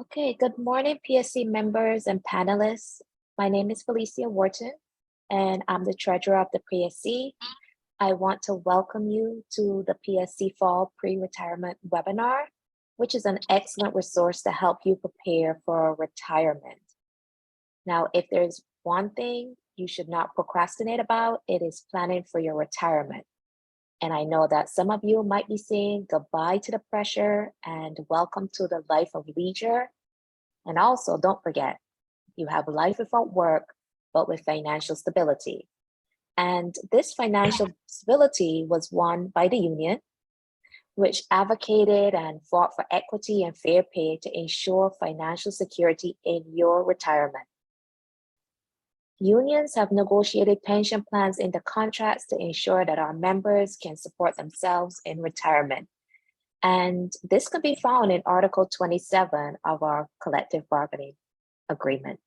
Okay, good morning, PSC members and panelists. My name is Felicia Wharton, and I'm the treasurer of the PSC. I want to welcome you to the PSC Fall Pre-Retirement Webinar, which is an excellent resource to help you prepare for retirement. Now, if there's one thing you should not procrastinate about, it is planning for your retirement. And I know that some of you might be saying goodbye to the pressure and welcome to the life of leisure. And also, don't forget, you have a life without work, but with financial stability. And this financial stability was won by the union, which advocated and fought for equity and fair pay to ensure financial security in your retirement. Unions have negotiated pension plans in the contracts to ensure that our members can support themselves in retirement. And this can be found in Article 27 of our collective bargaining agreement.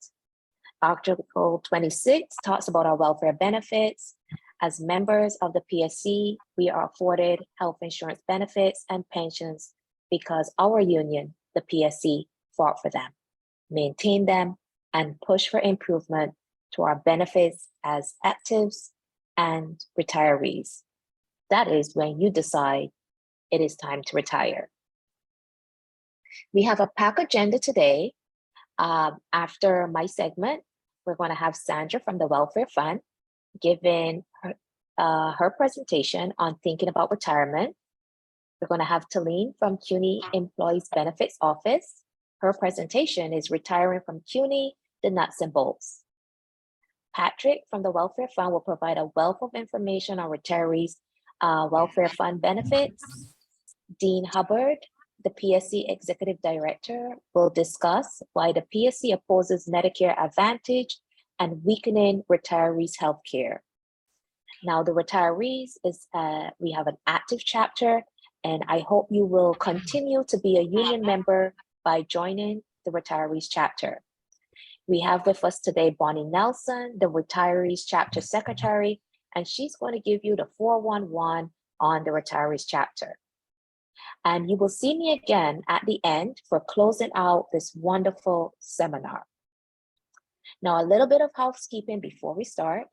Article 26 talks about our welfare benefits. As members of the PSC, we are afforded health insurance benefits and pensions because our union, the PSC, fought for them, maintained them, and pushed for improvement to our benefits as actives and retirees. That is when you decide it is time to retire. We have a packed agenda today. After my segment, we're going to have Sandra from the Welfare Fund giving her presentation on thinking about retirement. We're going to have Talene from CUNY Employees Benefits Office. Her presentation is Retiring from CUNY, the Nuts and Bolts. Patrick from the Welfare Fund will provide a wealth of information on retirees' welfare fund benefits. Dean Hubbard, the PSC Executive Director, will discuss why the PSC opposes Medicare Advantage and weakening retirees' health care. Now, the retirees we have an active chapter, and I hope you will continue to be a union member by joining the retirees chapter. We have with us today Bonnie Nelson, the retirees chapter secretary, and she's going to give you the 411 on the retirees chapter. And you will see me again at the end for closing out this wonderful seminar. Now, a little bit of housekeeping before we start.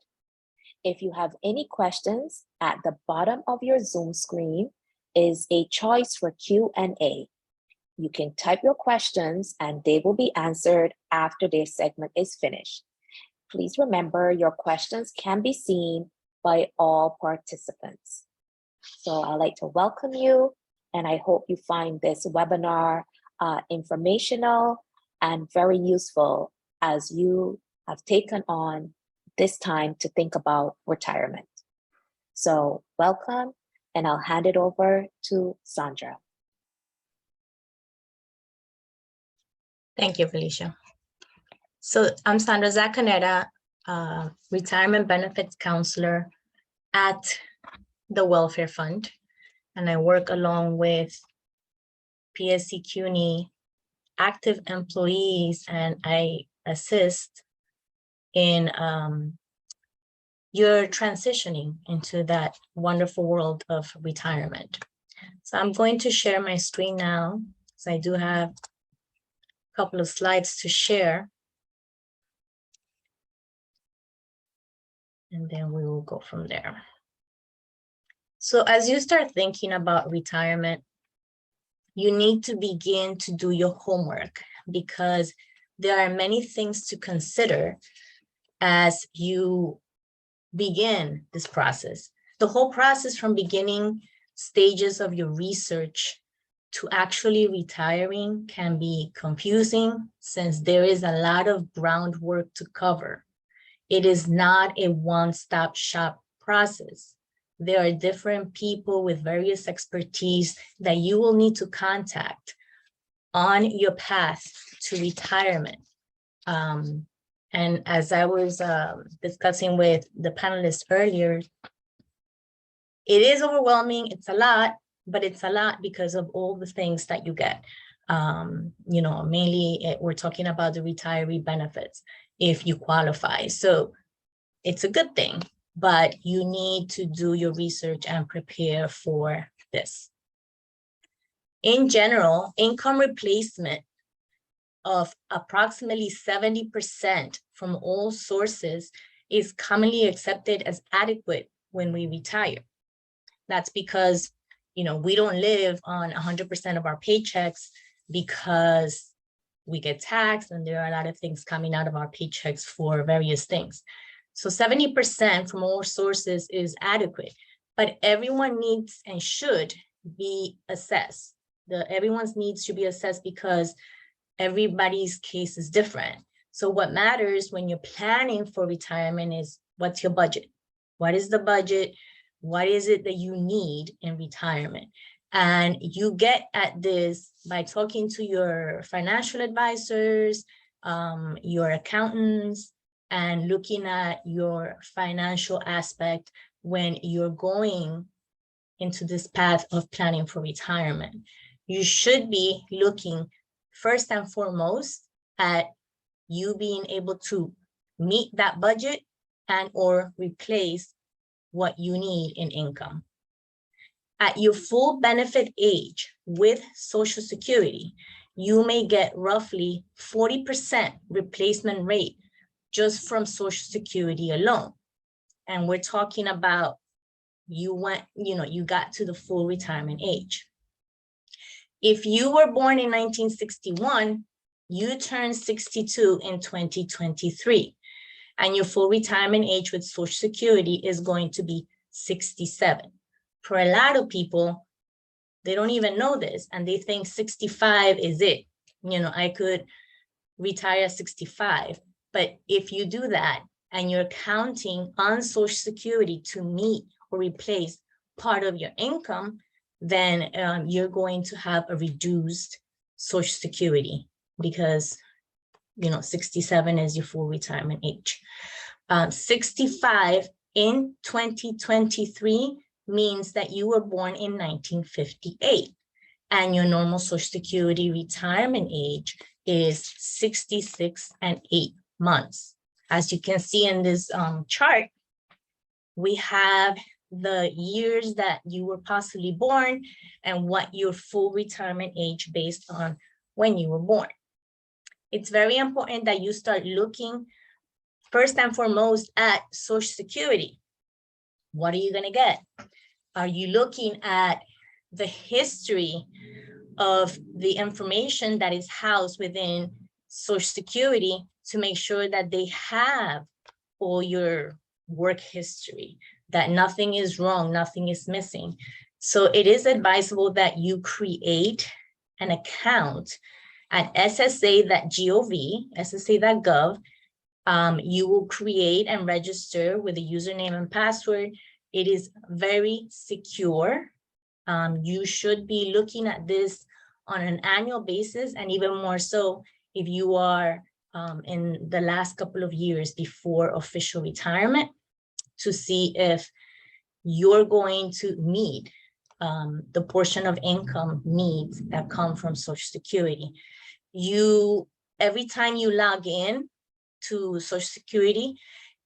If you have any questions, at the bottom of your Zoom screen is a choice for Q&A. You can type your questions and they will be answered after their segment is finished. Please remember your questions can be seen by all participants. So I'd like to welcome you, and I hope you find this webinar informational and very useful as you have taken on this time to think about retirement. So welcome, and I'll hand it over to Sandra. Thank you, Felicia. So I'm Sandra Zacaneta, retirement benefits counselor at the Welfare Fund, and I work along with PSC CUNY active employees, and I assist in your transitioning into that wonderful world of retirement. So I'm going to share my screen now, so I do have a couple of slides to share. And then we will go from there. So as you start thinking about retirement, you need to begin to do your homework, because there are many things to consider as you begin this process. The whole process from beginning stages of your research to actually retiring can be confusing, since there is a lot of groundwork to cover. It is not a one-stop shop process. There are different people with various expertise that you will need to contact on your path to retirement. And as I was discussing with the panelists earlier, it is overwhelming, it's a lot, but it's a lot because of all the things that you get. Mainly we're talking about the retiree benefits if you qualify. So it's a good thing, but you need to do your research and prepare for this. In general, income replacement of approximately 70% from all sources is commonly accepted as adequate when we retire. That's because, we don't live on 100% of our paychecks, because we get taxed and there are a lot of things coming out of our paychecks for various things. So 70% from all sources is adequate, but everyone needs and should be assessed. Everyone's needs should be assessed because everybody's case is different. So what matters when you're planning for retirement is, what's your budget? What is the budget? What is it that you need in retirement? And you get at this by talking to your financial advisors, your accountants, and looking at your financial aspect when you're going into this path of planning for retirement. You should be looking first and foremost at you being able to meet that budget and or replace what you need in income. At your full benefit age with Social Security, you may get roughly 40% replacement rate just from Social Security alone. And we're talking about you got to the full retirement age. If you were born in 1961, you turned 62 in 2023, and your full retirement age with Social Security is going to be 67. For a lot of people, they don't even know this, and they think 65 is it. I could retire at 65. But if you do that and you're counting on Social Security to meet or replace part of your income, then you're going to have a reduced Social Security, because 67 is your full retirement age. 65 in 2023 means that you were born in 1958, and your normal Social Security retirement age is 66 and 8 months. As you can see in this chart, we have the years that you were possibly born and what your full retirement age based on when you were born. It's very important that you start looking first and foremost at Social Security. What are you going to get? Are you looking at the history of the information that is housed within Social Security to make sure that they have all your work history, that nothing is wrong, nothing is missing? So it is advisable that you create an account at ssa.gov, ssa.gov. You will create and register with a username and password. It is very secure. You should be looking at this on an annual basis, and even more so if you are in the last couple of years before official retirement, to see if you're going to meet the portion of income needs that come from Social Security. Every time you log in to Social Security,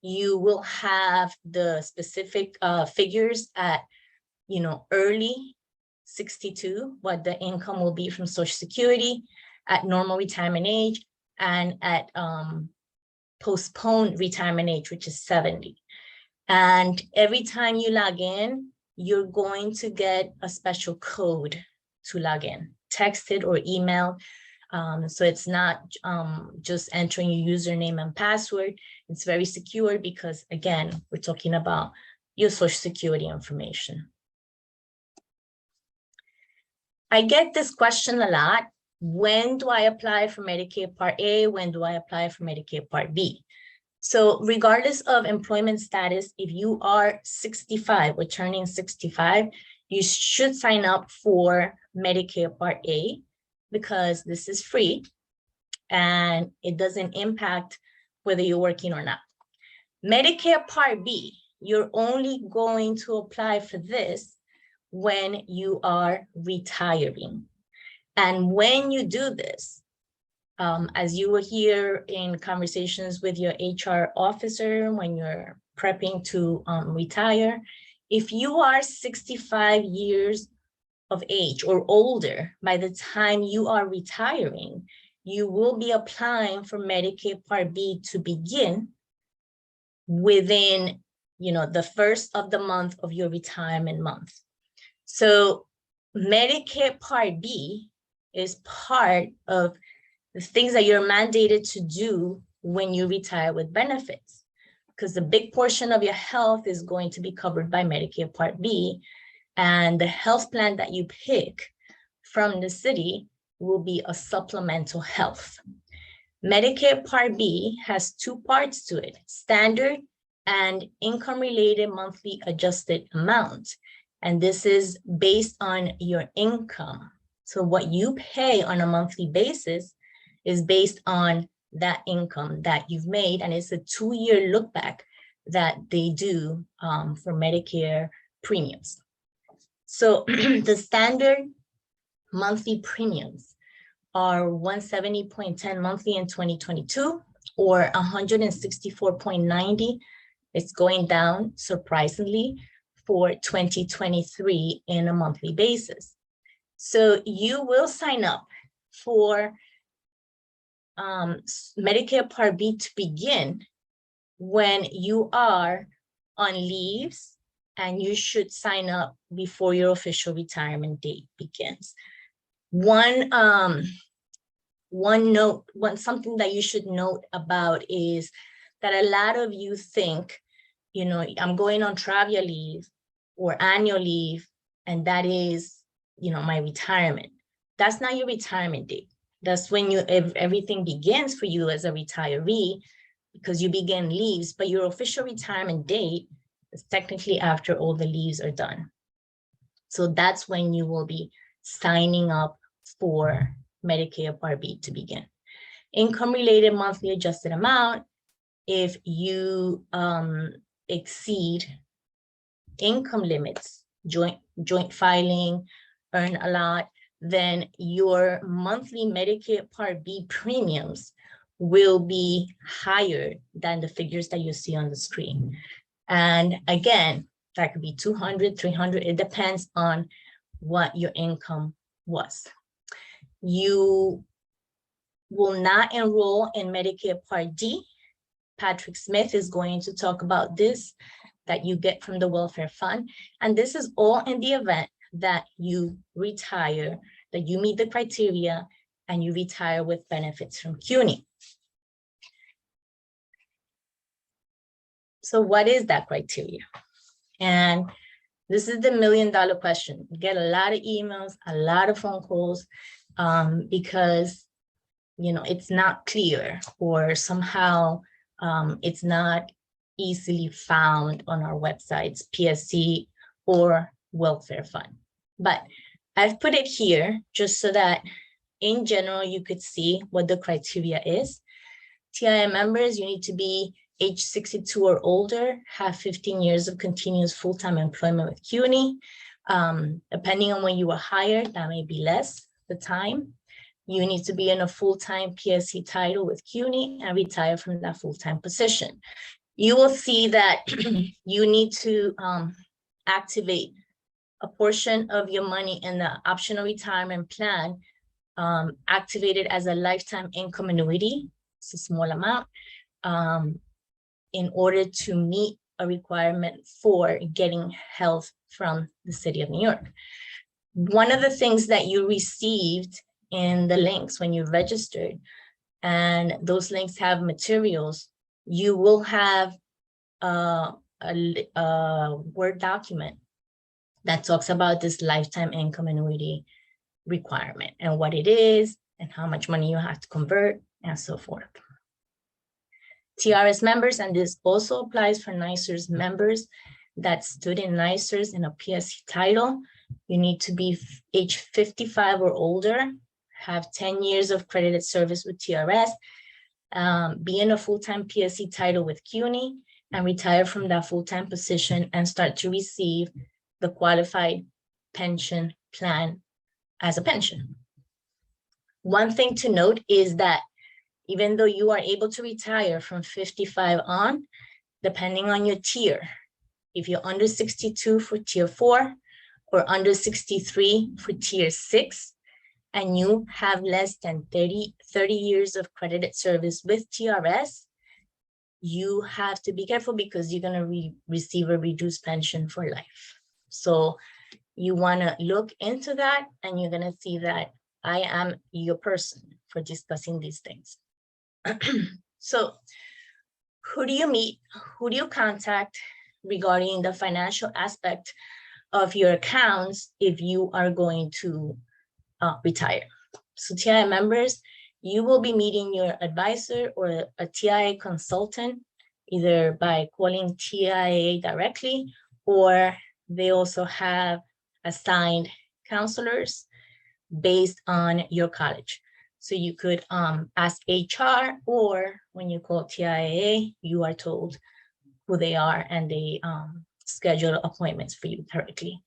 you will have the specific figures at early 62, what the income will be from Social Security, at normal retirement age, and at postponed retirement age, which is 70. And every time you log in, you're going to get a special code to log in, texted or emailed. So it's not just entering your username and password. It's very secure because, again, we're talking about your Social Security information. I get this question a lot. When do I apply for Medicare Part A? When do I apply for Medicare Part B? So regardless of employment status, if you are 65 or turning 65, you should sign up for Medicare Part A, because this is free and it doesn't impact whether you're working or not. Medicare Part B, you're only going to apply for this when you are retiring. And when you do this, as you will hear in conversations with your HR officer when you're prepping to retire, if you are 65 years of age or older by the time you are retiring, you will be applying for Medicare Part B to begin within, the first of the month of your retirement month. So Medicare Part B is part of the things that you're mandated to do when you retire with benefits, because the big portion of your health is going to be covered by Medicare Part B, and the health plan that you pick from the city will be a supplemental health. Medicare Part B has two parts to it: standard and income-related monthly adjusted amount. And this is based on your income. So what you pay on a monthly basis is based on that income that you've made. And it's a 2-year look back that they do for Medicare premiums. So the standard monthly premiums are $170.10 monthly in 2022, or $164.90. It's going down, surprisingly, for 2023 in a monthly basis. So you will sign up for Medicare Part B to begin when you are on leaves, and you should sign up before your official retirement date begins. Something that you should note about is that a lot of you think, I'm going on travel leave or annual leave, and that is, my retirement. That's not your retirement date. That's when everything begins for you as a retiree, because you begin leaves, but your official retirement date is technically after all the leaves are done. So that's when you will be signing up for Medicare Part B to begin. Income-related monthly adjusted amount: if you exceed income limits, joint filing, earn a lot, then your monthly Medicare Part B premiums will be higher than the figures that you see on the screen. And again, that could be 200, 300. It depends on what your income was. You will not enroll in Medicare Part D. Patrick Smith is going to talk about this, that you get from the welfare fund. And this is all in the event that you retire, that you meet the criteria and you retire with benefits from CUNY. So what is that criteria? And this is the $1 million question. You get a lot of emails, a lot of phone calls, because, it's not clear, or somehow it's not easily found on our websites, PSC or welfare fund. But I've put it here just so that in general, you could see what the criteria is. TIM members, you need to be age 62 or older, have 15 years of continuous full-time employment with CUNY. Depending on when you were hired, that may be less the time. You need to be in a full-time PSC title with CUNY and retire from that full-time position. You will see that you need to activate a portion of your money in the optional retirement plan, activated as a lifetime income annuity. It's a small amount, in order to meet a requirement for getting health from the city of New York. One of the things that you received in the links when you registered, and those links have materials, you will have a Word document that talks about this lifetime income annuity requirement and what it is and how much money you have to convert and so forth. TRS members, and this also applies for NYSERS members that stood in NYSERS in a PSC title, you need to be age 55 or older, have 10 years of credited service with TRS, be in a full-time PSC title with CUNY, and retire from that full-time position and start to receive the qualified pension plan as a pension. One thing to note is that even though you are able to retire from 55 on, depending on your tier, if you're under 62 for tier 4 or under 63 for tier 6, and you have less than 30 years of credited service with TRS, you have to be careful because you're going to receive a reduced pension for life. So you want to look into that, and you're going to see that I am your person for discussing these things. So who do you meet? Who do you contact regarding the financial aspect of your accounts if you are going to retire? So TIA members, you will be meeting your advisor or a TIA consultant, either by calling TIA directly, or they also have assigned counselors based on your college. So you could ask HR, or when you call TIA, you are told who they are and they schedule appointments for you directly.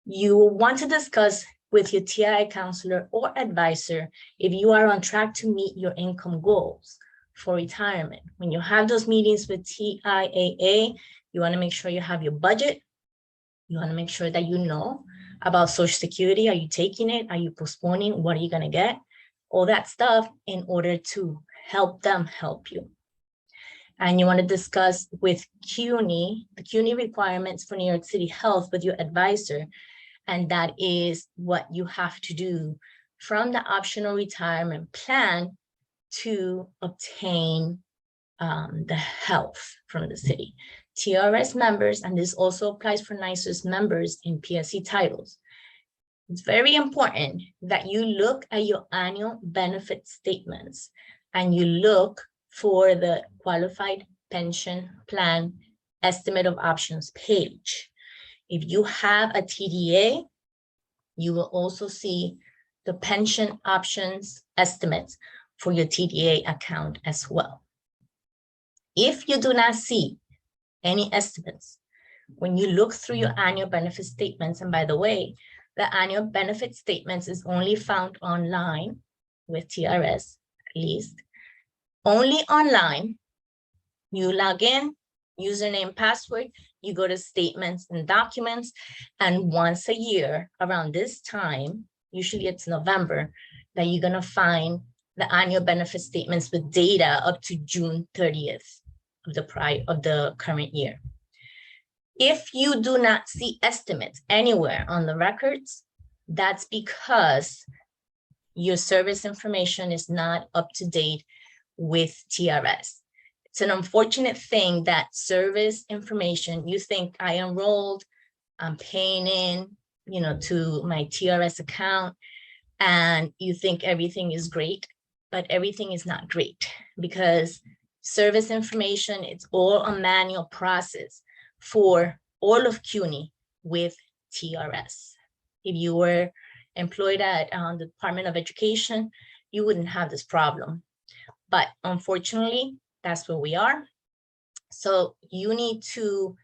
You want to discuss with your TIA counselor or advisor if you are on track to meet your income goals for retirement. When you have those meetings with TIAA, you want to make sure you have your budget. You want to make sure that you know about Social Security. Are you taking it? Are you postponing? What are you going to get? All that stuff in order to help them help you. And you want to discuss with CUNY, the CUNY requirements for New York City Health with your advisor. And that is what you have to do from the optional retirement plan to obtain the health from the city. TRS members, and this also applies for NYSERS members in PSC titles. It's very important that you look at your annual benefit statements and you look for the qualified pension plan estimate of options page. If you have a TDA, you will also see the pension options estimates for your TDA account as well. If you do not see any estimates, when you look through your annual benefit statements, and by the way, the annual benefit statements is only found online with TRS, at least, only online. You log in, username, password, you go to statements and documents, and once a year around this time, usually it's November, that you're gonna find the annual benefit statements with data up to June 30th of the current year. If you do not see estimates anywhere on the records, that's because your service information is not up to date with TRS. It's an unfortunate thing that service information, you think I enrolled, I'm paying in, to my TRS account, and you think everything is great, but everything is not great because service information, it's all a manual process for all of CUNY with TRS. If you were employed at the Department of Education, you wouldn't have this problem. But unfortunately, that's where we are. So you need to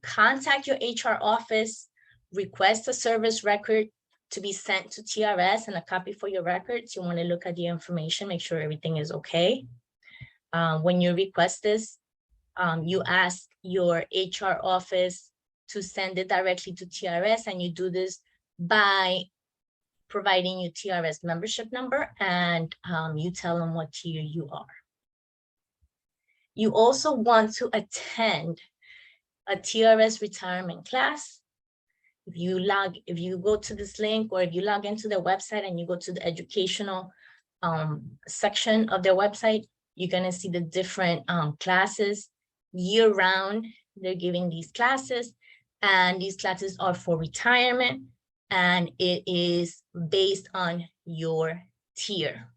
contact your HR office, request a service record to be sent to TRS and a copy for your records. You want to look at the information, make sure everything is okay. When you request this, you ask your HR office to send it directly to TRS, and you do this by providing your TRS membership number, and you tell them what tier you are. You also want to attend a TRS retirement class. If you go to this link, or if you log into their website and you go to the educational section of their website, you're going to see the different classes year round. They're giving these classes, and these classes are for retirement, and it is based on your tier.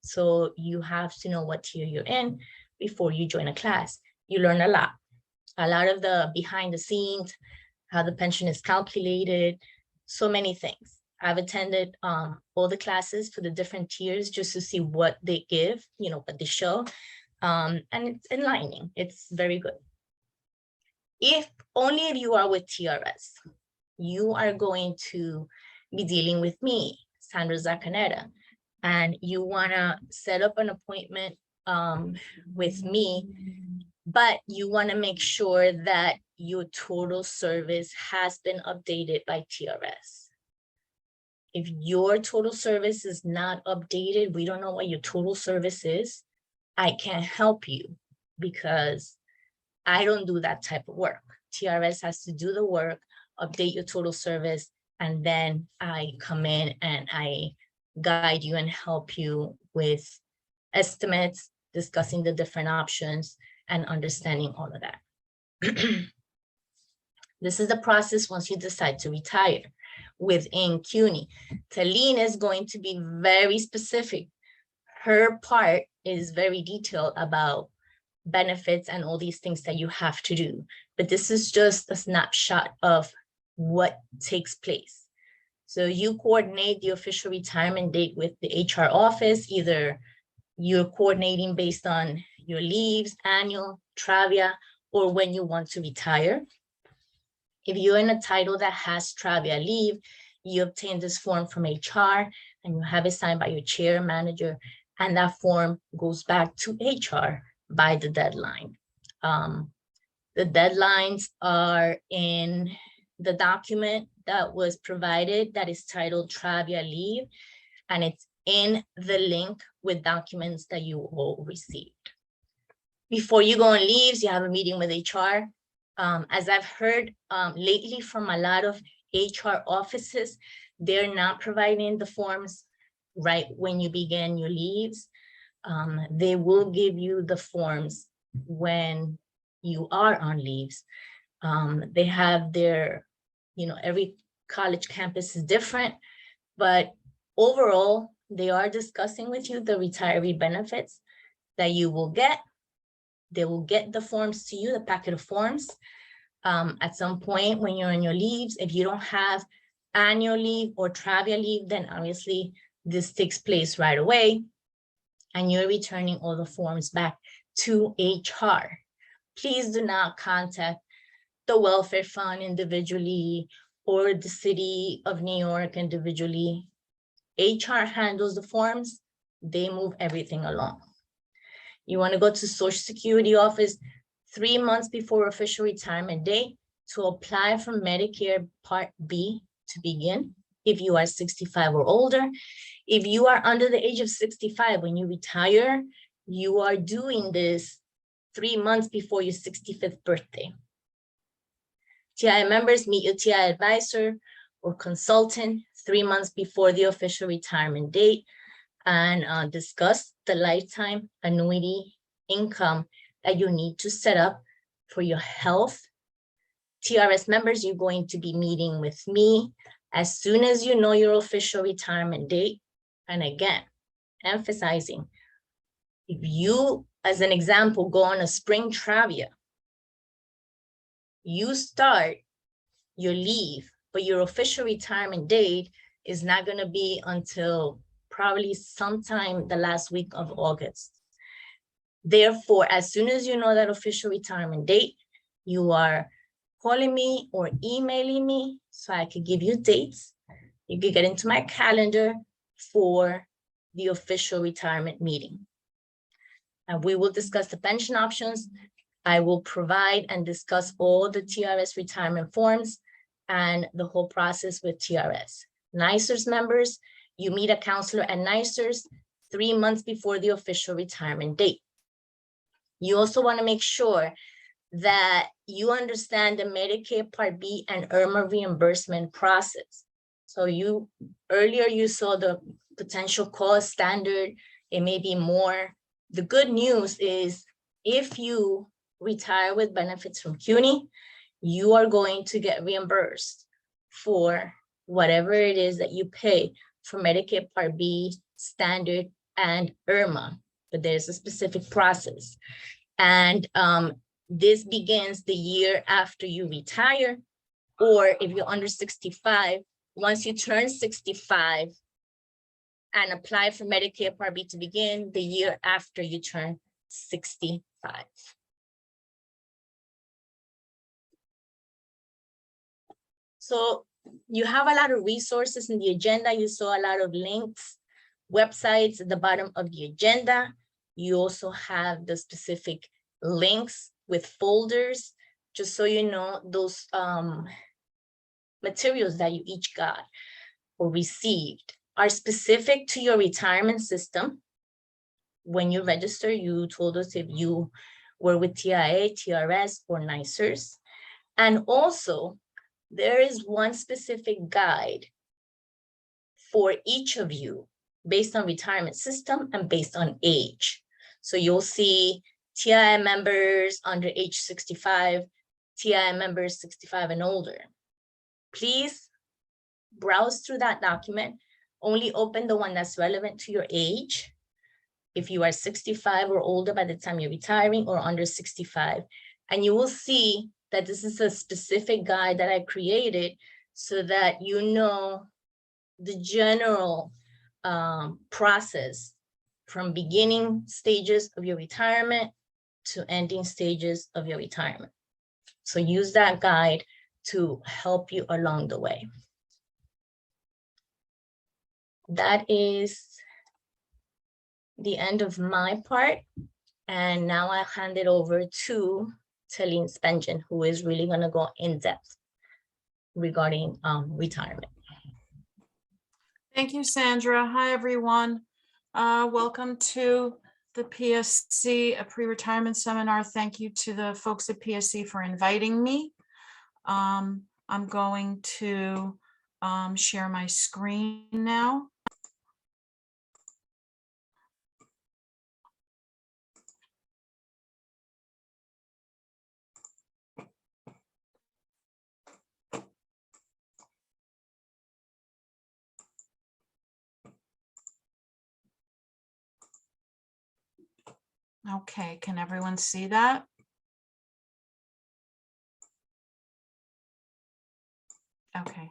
So you have to know what tier you're in before you join a class. You learn a lot of the behind the scenes, how the pension is calculated, so many things. I've attended all the classes for the different tiers just to see what they give, what they show. And it's enlightening. It's very good. If you are with TRS, you are going to be dealing with me, Sandra Zacaneta, and you want to set up an appointment with me, but you want to make sure that your total service has been updated by TRS. If your total service is not updated, we don't know what your total service is, I can't help you because I don't do that type of work. TRS has to do the work, update your total service, and then I come in and I guide you and help you with estimates, discussing the different options, and understanding all of that. This is the process once you decide to retire within CUNY. Talene is going to be very specific. Her part is very detailed about benefits and all these things that you have to do. But this is just a snapshot of what takes place. So you coordinate the official retirement date with the HR office. Either you're coordinating based on your leaves, annual, Travia, or when you want to retire. If you're in a title that has Travia leave, you obtain this form from HR and you have it signed by your chair, manager, and that form goes back to HR by the deadline. The deadlines are in the document that was provided that is titled Travia leave, and it's in the link with documents that you all received. Before you go on leaves, you have a meeting with HR. As I've heard lately from a lot of HR offices, they're not providing the forms right when you begin your leaves. They will give you the forms when you are on leaves. They have their, every college campus is different, but overall, they are discussing with you the retiree benefits that you will get. They will get the forms to you, the packet of forms. At some point when you're on your leaves, if you don't have annual leave or Travia leave, then obviously this takes place right away and you're returning all the forms back to HR. Please do not contact the welfare fund individually or the city of New York individually. HR handles the forms, they move everything along. You want to go to Social Security office 3 months before official retirement date to apply for Medicare Part B to begin if you are 65 or older. If you are under the age of 65 when you retire, you are doing this 3 months before your 65th birthday. TI members, meet your TI advisor or consultant 3 months before the official retirement date and discuss the lifetime annuity income that you need to set up for your health. TRS members, you're going to be meeting with me as soon as you know your official retirement date. And again, emphasizing, if you, as an example, go on a spring Travia, you start your leave, but your official retirement date is not going to be until probably sometime the last week of August. Therefore, as soon as you know that official retirement date, you are calling me or emailing me so I could give you dates. You could get into my calendar for the official retirement meeting. And we will discuss the pension options. I will provide and discuss all the TRS retirement forms and the whole process with TRS. NYSERS members, you meet a counselor at NYSERS 3 months before the official retirement date. You also want to make sure that you understand the Medicare Part B and IRMA reimbursement process. So earlier you saw the potential cost standard, it may be more. The good news is if you retire with benefits from CUNY, you are going to get reimbursed for whatever it is that you pay for Medicare Part B, standard, and IRMA, but there's a specific process. And this begins the year after you retire, or if you're under 65, once you turn 65 and apply for Medicare Part B to begin the year after you turn 65. So you have a lot of resources in the agenda. You saw a lot of links, websites at the bottom of the agenda. You also have the specific links with folders, just so you know those materials that you each got. or received are specific to your retirement system. When you register, you told us if you were with TIA, TRS, or NYSERS. And also, there is one specific guide for each of you based on retirement system and based on age. So you'll see TIA members under age 65, TIA members 65 and older. Please browse through that document. Only open the one that's relevant to your age. If you are 65 or older by the time you're retiring, or under 65. And you will see that this is a specific guide that I created so that you know the general process from beginning stages of your retirement to ending stages of your retirement. So use that guide to help you along the way. That is the end of my part. And now I'll hand it over to Talene Spengen, who is really going to go in depth regarding retirement. Thank you, Sandra. Hi, everyone. Welcome to the PSC, a pre-retirement seminar. Thank you to the folks at PSC for inviting me. I'm going to share my screen now. Okay, can everyone see that? Okay.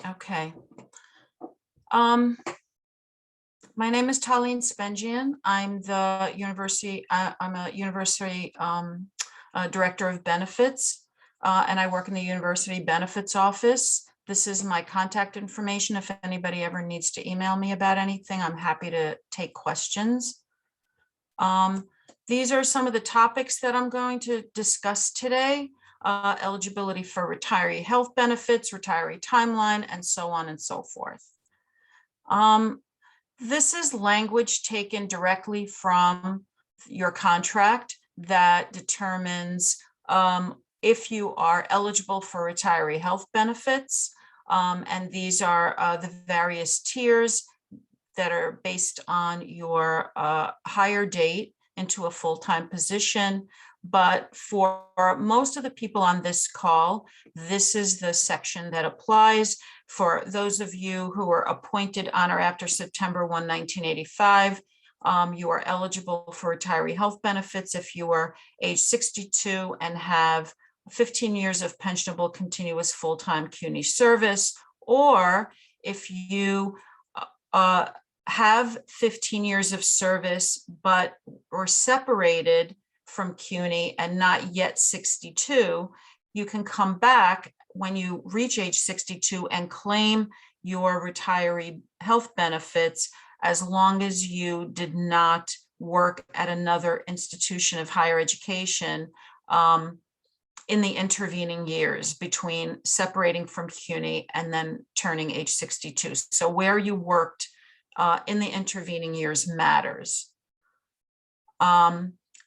Okay. My name is Talene Spengen. I'm a university director of benefits, and I work in the university benefits office. This is my contact information. If anybody ever needs to email me about anything, I'm happy to take questions. These are some of the topics that I'm going to discuss today. Eligibility for retiree health benefits, retiree timeline, and so on and so forth. This is language taken directly from your contract that determines if you are eligible for retiree health benefits. And these are the various tiers that are based on your hire date into a full-time position. But for most of the people on this call, this is the section that applies. For those of you who were appointed on or after September 1, 1985, you are eligible for retiree health benefits if you are age 62 and have 15 years of pensionable continuous full-time CUNY service, or if you have 15 years of service but were separated from CUNY and not yet 62, you can come back when you reach age 62 and claim your retiree health benefits as long as you did not work at another institution of higher education in the intervening years between separating from CUNY and then turning age 62. So where you worked in the intervening years matters.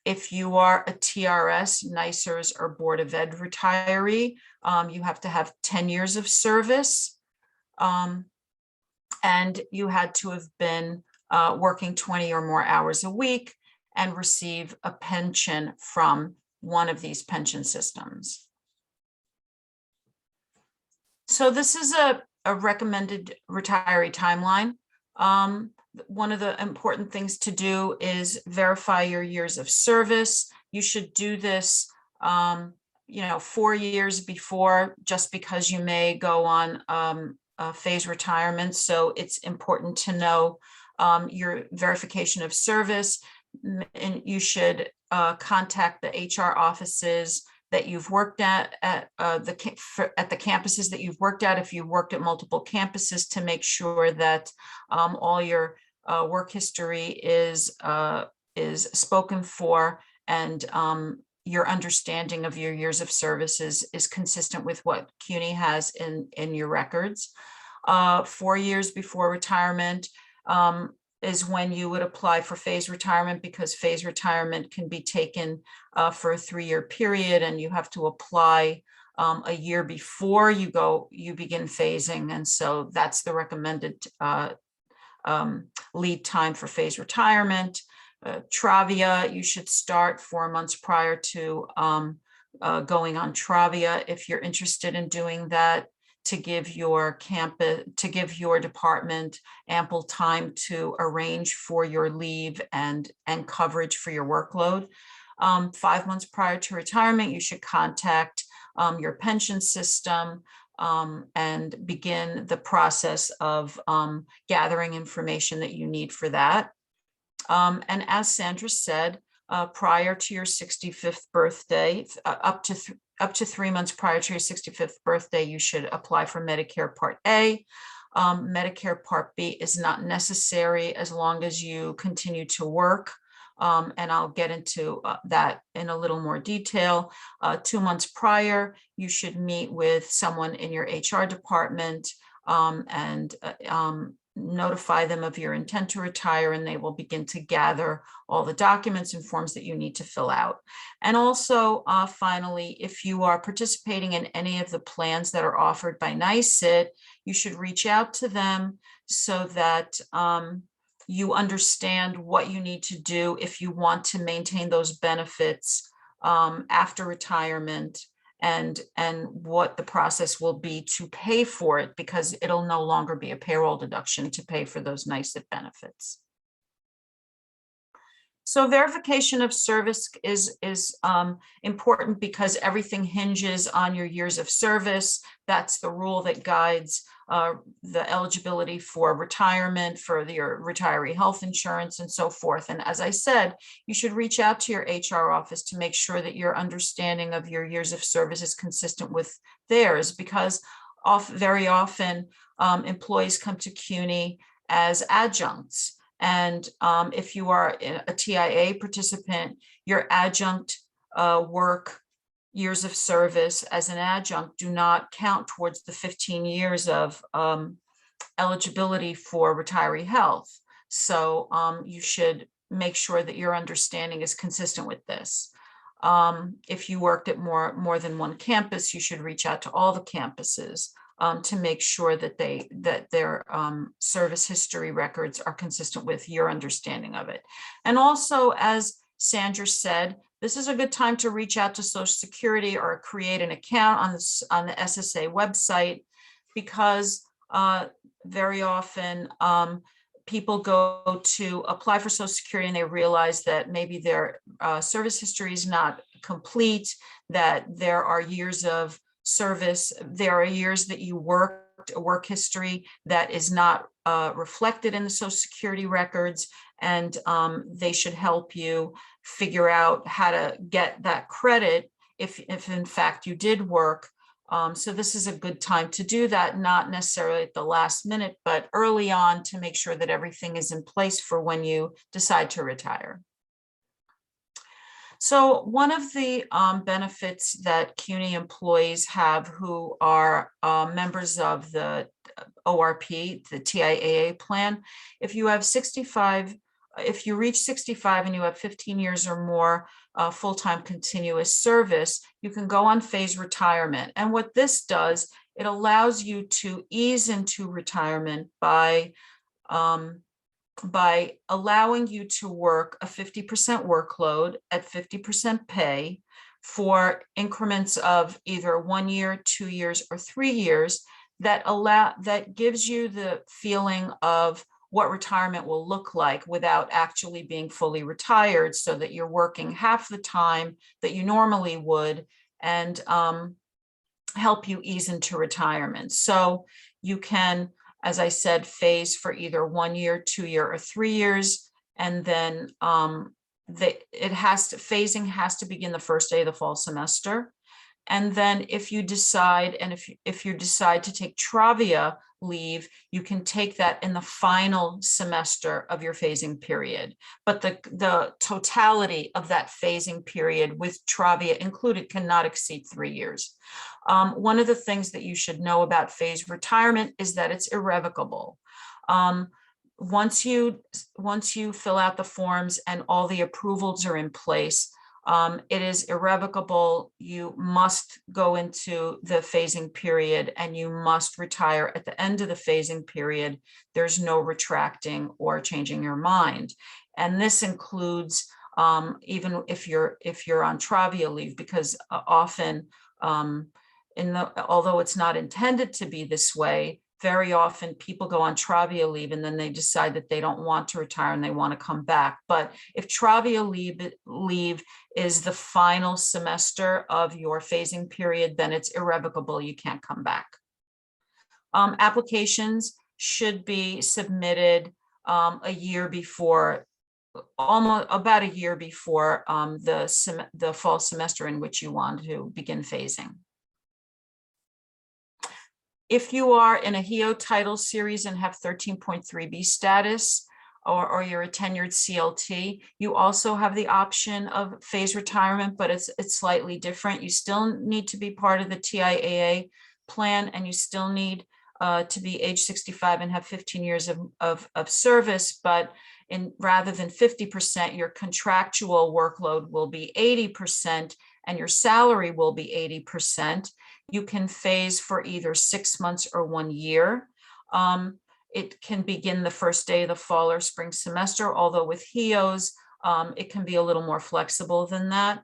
If you are a TRS, NYSERS, or Board of Ed retiree, you have to have 10 years of service, and you had to have been working 20 or more hours a week and receive a pension from one of these pension systems. So this is a recommended retiree timeline. One of the important things to do is verify your years of service. You should do this, 4 years before, just because you may go on phase retirement. So it's important to know your verification of service, and you should contact the HR offices that you've worked at the campuses that you've worked at, if you've worked at multiple campuses, to make sure that all your work history is spoken for, and your understanding of your years of service is consistent with what CUNY has in your records. 4 years before retirement is when you would apply for phase retirement, because phase retirement can be taken for a 3-year period, and you have to apply a year before you begin phasing. And so that's the recommended lead time for phase retirement. Travia, you should start 4 months prior to going on Travia if you're interested in doing that, to give your department ample time to arrange for your leave and coverage for your workload. 5 months prior to retirement, you should contact your pension system and begin the process of gathering information that you need for that. And as Sandra said, prior to your 65th birthday, up to 3 months prior to your 65th birthday, you should apply for Medicare Part A. Medicare Part B is not necessary as long as you continue to work. And I'll get into that in a little more detail. 2 months prior, you should meet with someone in your HR department and notify them of your intent to retire, and they will begin to gather all the documents and forms that you need to fill out. And also, finally, if you are participating in any of the plans that are offered by NYSIT, you should reach out to them so that you understand what you need to do if you want to maintain those benefits after retirement, and what the process will be to pay for it, because it'll no longer be a payroll deduction to pay for those NYSIT benefits. So verification of service is important because everything hinges on your years of service. That's the rule that guides the eligibility for retirement, for your retiree health insurance, and so forth. And as I said, you should reach out to your HR office to make sure that your understanding of your years of service is consistent with theirs, because very often employees come to CUNY as adjuncts. And if you are a TIA participant, your adjunct work years of service as an adjunct do not count towards the 15 years of eligibility for retiree health. So you should make sure that your understanding is consistent with this. If you worked at more than one campus, you should reach out to all the campuses to make sure that their service history records are consistent with your understanding of it. And also, as Sandra said, this is a good time to reach out to Social Security or create an account on the SSA website, because very often people go to apply for Social Security and they realize that maybe their service history is not complete, that there are years of service, there are years that you worked, a work history that is not reflected in the Social Security records, and they should help you figure out how to get that credit if in fact you did work. So this is a good time to do that, not necessarily at the last minute, but early on, to make sure that everything is in place for when you decide to retire. So one of the benefits that CUNY employees have who are members of the ORP, the TIAA plan, if you reach 65 and you have 15 years or more full-time continuous service, you can go on phase retirement. And what this does, it allows you to ease into retirement by allowing you to work a 50% workload at 50% pay for increments of either 1 year, 2 years, or 3 years, that gives you the feeling of what retirement will look like without actually being fully retired, so that you're working half the time that you normally would, and help you ease into retirement. So you can, as I said, phase for either 1 year, 2 year, or 3 years, and then phasing has to begin the first day of the fall semester. And then if you decide, and if you decide to take Travia leave, you can take that in the final semester of your phasing period. But the totality of that phasing period with Travia included cannot exceed 3 years. One of the things that you should know about phased retirement is that it's irrevocable. Once you fill out the forms and all the approvals are in place, it is irrevocable. You must go into the phasing period and you must retire at the end of the phasing period. There's no retracting or changing your mind. And this includes even if you're on Travia leave, because often although it's not intended to be this way, very often people go on Travia leave and then they decide that they don't want to retire and they want to come back. But if Travia leave is the final semester of your phasing period, then it's irrevocable. You can't come back. Applications should be submitted a year before, almost about a year before the fall semester in which you want to begin phasing. If you are in a HEO title series and have 13.3B status, or you're a tenured CLT, you also have the option of phase retirement, but it's slightly different. You still need to be part of the TIAA plan, and you still need to be age 65 and have 15 years of service, but rather than 50%, your contractual workload will be 80% and your salary will be 80%. You can phase for either 6 months or 1 year. It can begin the first day of the fall or spring semester, although with HEOs, it can be a little more flexible than that.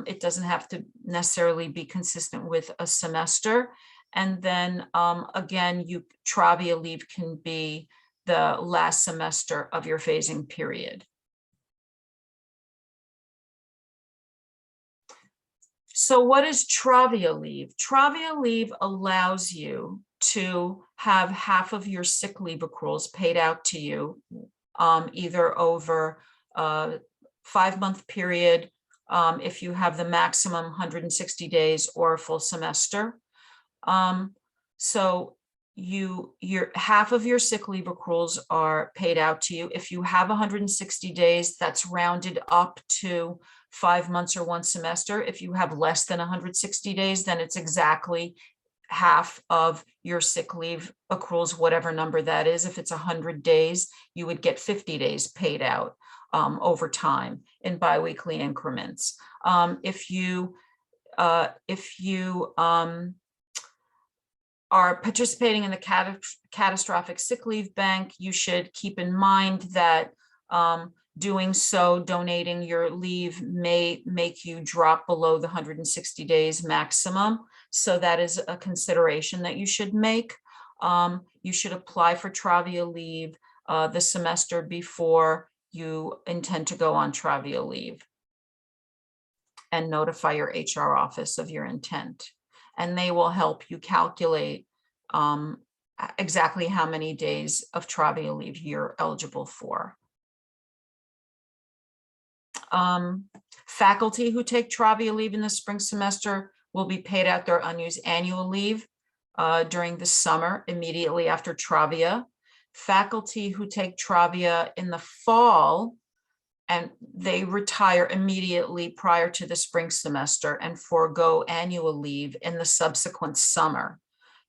It doesn't have to necessarily be consistent with a semester. And then again, Travia leave can be the last semester of your phasing period. So what is Travia leave? Travia leave allows you to have half of your sick leave accruals paid out to you, either over a 5-month period, if you have the maximum 160 days, or a full semester. So your half of your sick leave accruals are paid out to you. If you have 160 days, that's rounded up to 5 months or 1 semester. If you have less than 160 days, then it's exactly half of your sick leave accruals, whatever number that is. If it's 100 days, you would get 50 days paid out over time in biweekly increments. If you are participating in the catastrophic sick leave bank, you should keep in mind that doing so, donating your leave, may make you drop below the 160 days maximum. So that is a consideration that you should make. You should apply for Travia leave the semester before you intend to go on Travia leave, and notify your HR office of your intent. And they will help you calculate exactly how many days of Travia leave you're eligible for. Faculty who take Travia leave in the spring semester will be paid out their unused annual leave during the summer immediately after Travia. Faculty who take Travia in the fall, and they retire immediately prior to the spring semester and forego annual leave in the subsequent summer.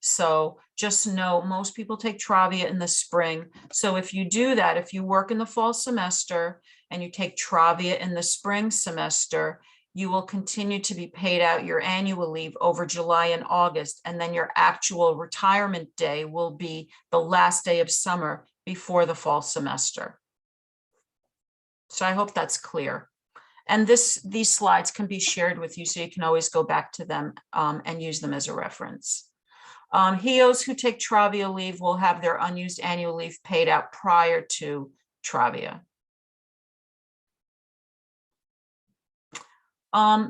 So just know most people take Travia in the spring. So if you do that, if you work in the fall semester and you take Travia in the spring semester, you will continue to be paid out your annual leave over July and August, and then your actual retirement day will be the last day of summer before the fall semester. So I hope that's clear. And these slides can be shared with you, so you can always go back to them and use them as a reference. HEOs who take Travia leave will have their unused annual leave paid out prior to Travia.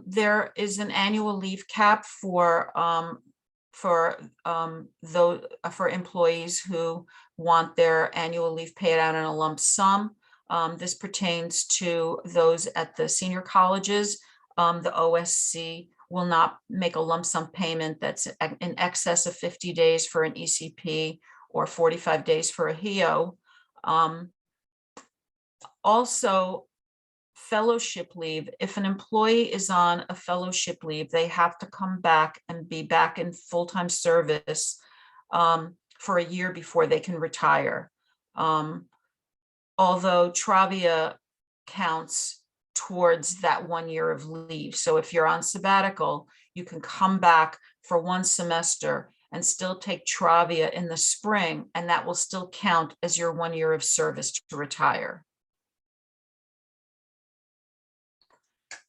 There is an annual leave cap for employees who want their annual leave paid out in a lump sum. This pertains to those at the senior colleges, the OSC, will not make a lump sum payment that's in excess of 50 days for an ECP or 45 days for a HEO. Also, fellowship leave. If an employee is on a fellowship leave, they have to come back and be back in full-time service for a year before they can retire. Although Travia counts towards that 1 year of leave. So if you're on sabbatical, you can come back for 1 semester and still take Travia in the spring, and that will still count as your 1 year of service to retire.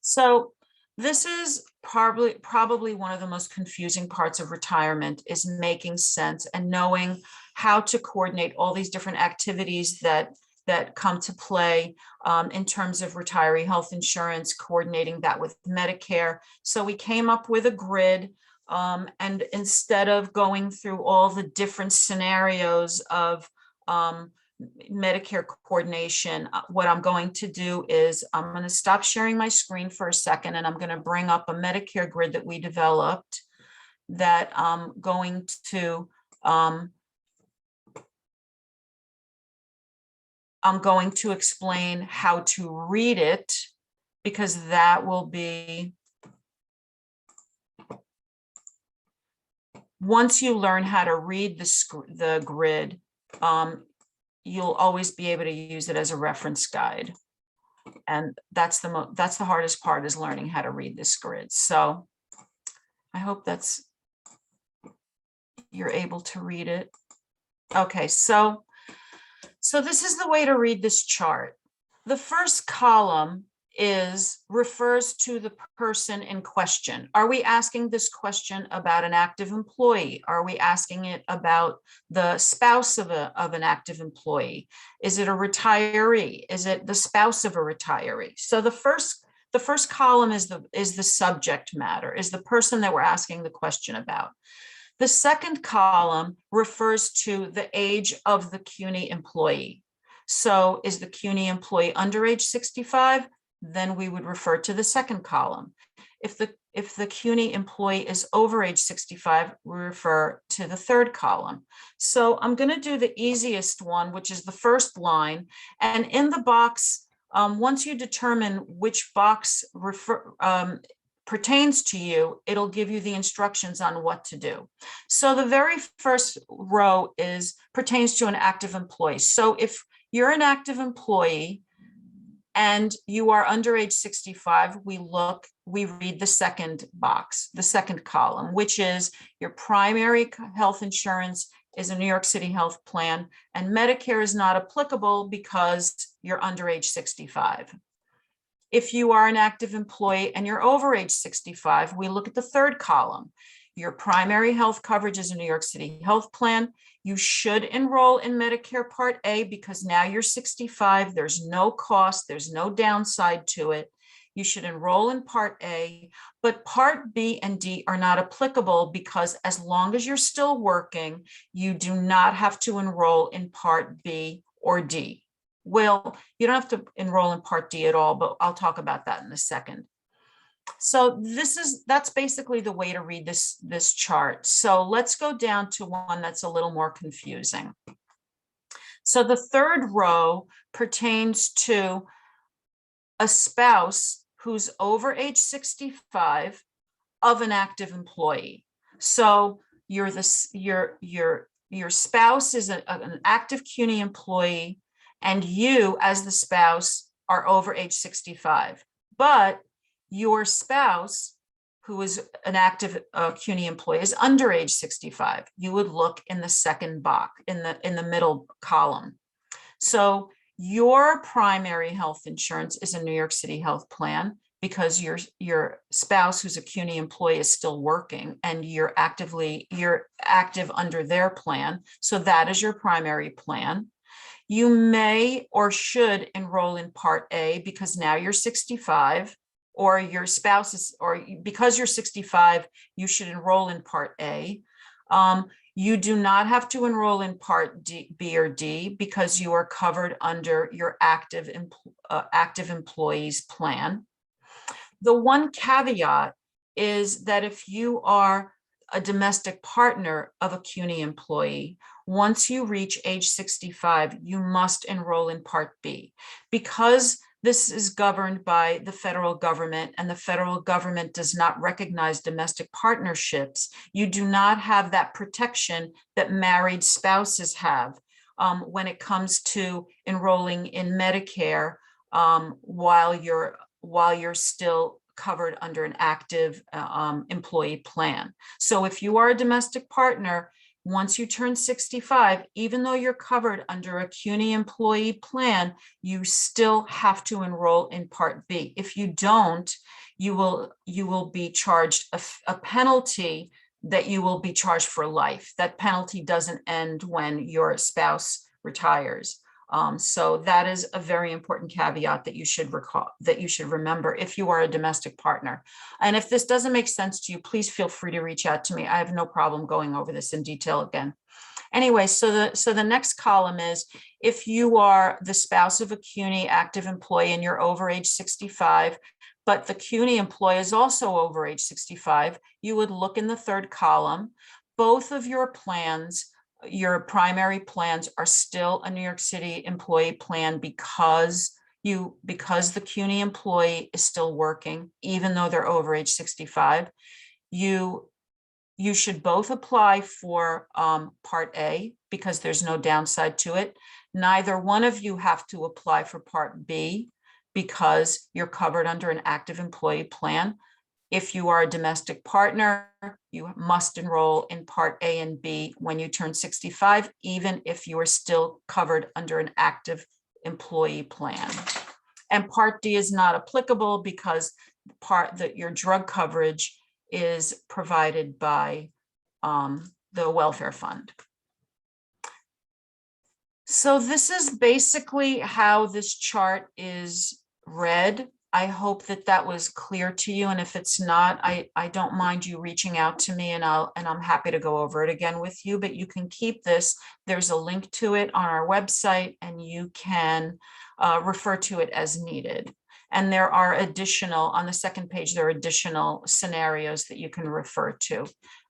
So this is probably one of the most confusing parts of retirement, is making sense and knowing how to coordinate all these different activities that come to play in terms of retiree health insurance, coordinating that with Medicare. So we came up with a grid, and instead of going through all the different scenarios of Medicare coordination, what I'm going to do is I'm going to stop sharing my screen for a second, and I'm going to bring up a Medicare grid that we developed that I'm going to explain how to read it, because that will be, once you learn how to read the grid, you'll always be able to use it as a reference guide. And that's the hardest part, is learning how to read this grid. So I hope you're able to read it. Okay, so this is the way to read this chart. The first column refers to the person in question. Are we asking this question about an active employee? Are we asking it about the spouse of an active employee? Is it a retiree? Is it the spouse of a retiree? So the first column is the subject matter, is the person that we're asking the question about. The second column refers to the age of the CUNY employee. So is the CUNY employee under age 65? Then we would refer to the second column. If the CUNY employee is over age 65, we refer to the third column. So I'm going to do the easiest one, which is the first line. And in the box, once you determine which box pertains to you, it'll give you the instructions on what to do. So the very first row pertains to an active employee. So if you're an active employee and you are under age 65, we read the second box, the second column, which is your primary health insurance is a New York City health plan, and Medicare is not applicable because you're under age 65. If you are an active employee and you're over age 65, we look at the third column. Your primary health coverage is a New York City health plan. You should enroll in Medicare Part A because now you're 65. There's no cost. There's no downside to it. You should enroll in Part A, but Part B and D are not applicable because as long as you're still working, you do not have to enroll in Part B or D. Well, you don't have to enroll in Part D at all, but I'll talk about that in a second. So that's basically the way to read this chart. So let's go down to one that's a little more confusing. So the third row pertains to a spouse who's over age 65 of an active employee. So your spouse is an active CUNY employee, and you as the spouse are over age 65. But your spouse, who is an active CUNY employee, is under age 65. You would look in the second box, in the middle column. So your primary health insurance is a New York City health plan because your spouse, who's a CUNY employee, is still working, and you're active under their plan. So that is your primary plan. You may or should enroll in Part A because now you're 65. Or your spouse is, or because you're 65, you should enroll in Part A. You do not have to enroll in Part B or D because you are covered under your active employees plan. The one caveat is that if you are a domestic partner of a CUNY employee, once you reach age 65, you must enroll in Part B. Because this is governed by the federal government and the federal government does not recognize domestic partnerships, you do not have that protection that married spouses have when it comes to enrolling in Medicare while you're still covered under an active employee plan. So if you are a domestic partner, once you turn 65, even though you're covered under a CUNY employee plan, you still have to enroll in Part B. If you don't, you will be charged a penalty that you will be charged for life. That penalty doesn't end when your spouse retires. So that is a very important caveat that you should recall, that you should remember if you are a domestic partner. And if this doesn't make sense to you, please feel free to reach out to me. I have no problem going over this in detail again. Anyway, so the next column is if you are the spouse of a CUNY active employee and you're over age 65, but the CUNY employee is also over age 65, you would look in the third column. Both of your plans, your primary plans, are still a New York City employee plan because the CUNY employee is still working, even though they're over age 65. You should both apply for Part A because there's no downside to it. Neither one of you have to apply for Part B because you're covered under an active employee plan. If you are a domestic partner, you must enroll in Part A and B when you turn 65, even if you are still covered under an active employee plan. And Part D is not applicable because your drug coverage is provided by the welfare fund. So this is basically how this chart is read. I hope that that was clear to you. And if it's not, I don't mind you reaching out to me and I'm happy to go over it again with you, but you can keep this. There's a link to it on our website and you can refer to it as needed. And there are additional, on the second page, there are additional scenarios that you can refer to.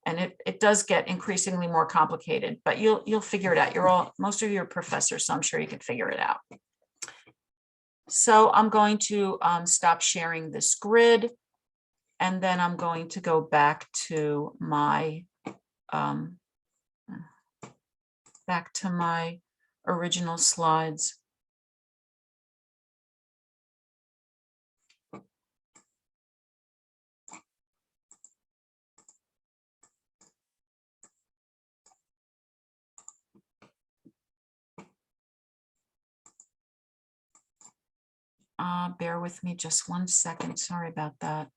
And it does get increasingly more complicated, but you'll figure it out. Most of you are professors, so I'm sure you can figure it out. So I'm going to stop sharing this grid, and then I'm going to go back to my original slides. Bear with me just 1 second. Sorry about that.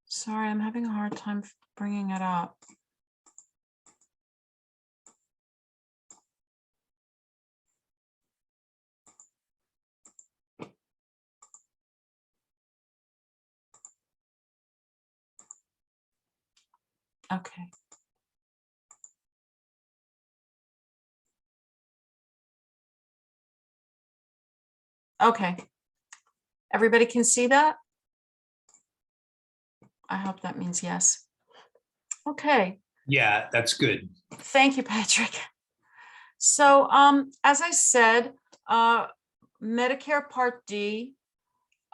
Sorry, I'm having a hard time bringing it up. Okay. Okay. Everybody can see that? I hope that means yes. Okay. Yeah, that's good. Thank you, Patrick. So as I said, Medicare Part D,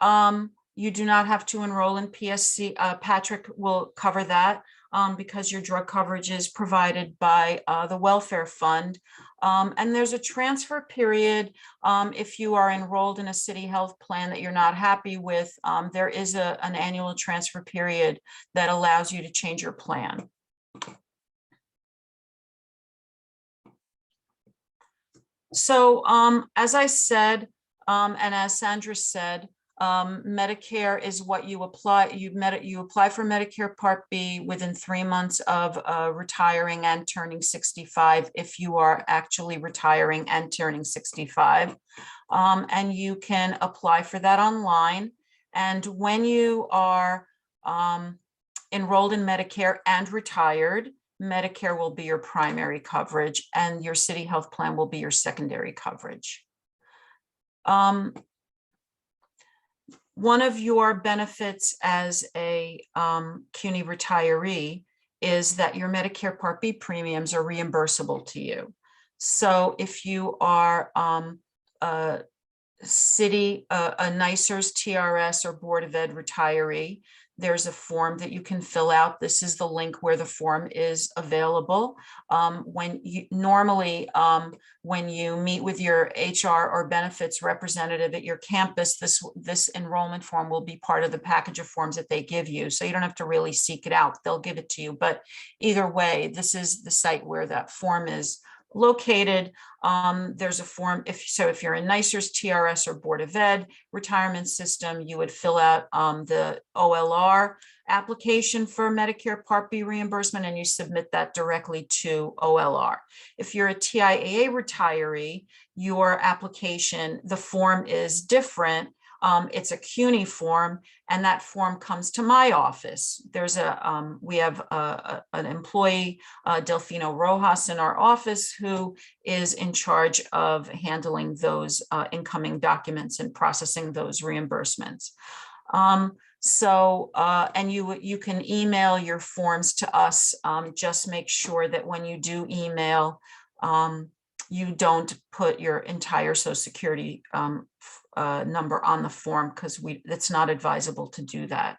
you do not have to enroll in PSC. Patrick will cover that because your drug coverage is provided by the welfare fund. And there's a transfer period. If you are enrolled in a city health plan that you're not happy with, there is an annual transfer period that allows you to change your plan. So as I said, And as Sandra said, Medicare is what you apply. You apply for Medicare Part B within 3 months of retiring and turning 65, if you are actually retiring and turning 65. And you can apply for that online. And when you are enrolled in Medicare and retired, Medicare will be your primary coverage and your city health plan will be your secondary coverage. One of your benefits as a CUNY retiree is that your Medicare Part B premiums are reimbursable to you. So if you are a NYSERS, TRS, or Board of Ed retiree, there's a form that you can fill out. This is the link where the form is available. When you meet with your HR or benefits representative at your campus, this enrollment form will be part of the package of forms that they give you. So you don't have to really seek it out. They'll give it to you. But either way, this is the site where that form is located. There's a form, if you're in NYSERS, TRS, or Board of Ed retirement system, you would fill out the OLR application for Medicare Part B reimbursement, and you submit that directly to OLR. If you're a TIAA retiree, your application, the form is different. It's a CUNY form, and that form comes to my office. We have an employee, Delfino Rojas, in our office who is in charge of handling those incoming documents and processing those reimbursements. And you can email your forms to us. Just make sure that when you do email, you don't put your entire Social Security number on the form, because it's not advisable to do that.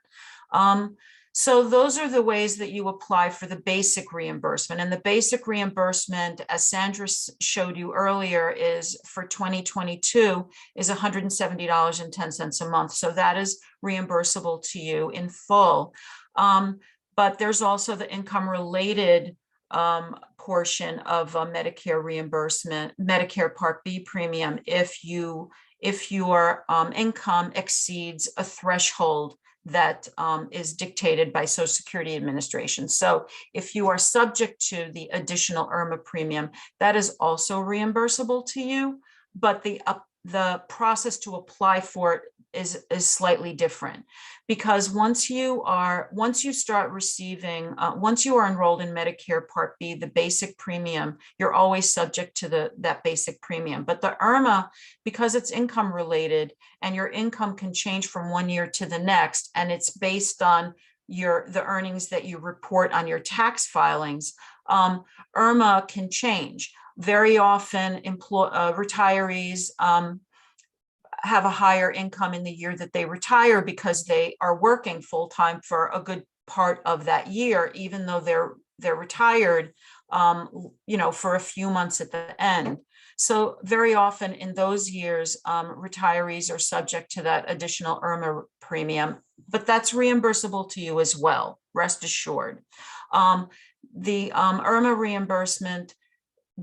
So those are the ways that you apply for the basic reimbursement. And the basic reimbursement, as Sandra showed you earlier, is for 2022 is $170.10 a month. So that is reimbursable to you in full. But there's also the income related portion of Medicare reimbursement, Medicare Part B premium, if your income exceeds a threshold that is dictated by Social Security Administration. So if you are subject to the additional IRMA premium, that is also reimbursable to you, but the process to apply for it is slightly different, because once you are enrolled in Medicare Part B, the basic premium, you're always subject to that basic premium. But the IRMA, because it's income related and your income can change from one year to the next, and it's based on the earnings that you report on your tax filings, IRMA can change. Very often retirees have a higher income in the year that they retire because they are working full-time for a good part of that year, even though they're retired, for a few months at the end. So very often in those years, retirees are subject to that additional IRMA premium, but that's reimbursable to you as well, rest assured. The IRMA reimbursement,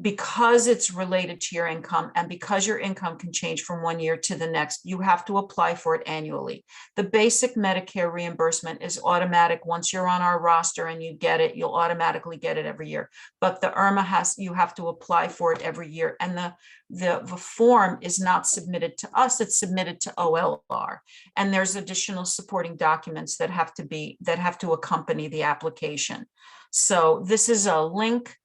because it's related to your income and because your income can change from one year to the next, you have to apply for it annually. The basic Medicare reimbursement is automatic. Once you're on our roster and you get it, you'll automatically get it every year. But the IRMA you have to apply for it every year. And the form is not submitted to us, it's submitted to OLR. And there's additional supporting documents that have to accompany the application. So this is a link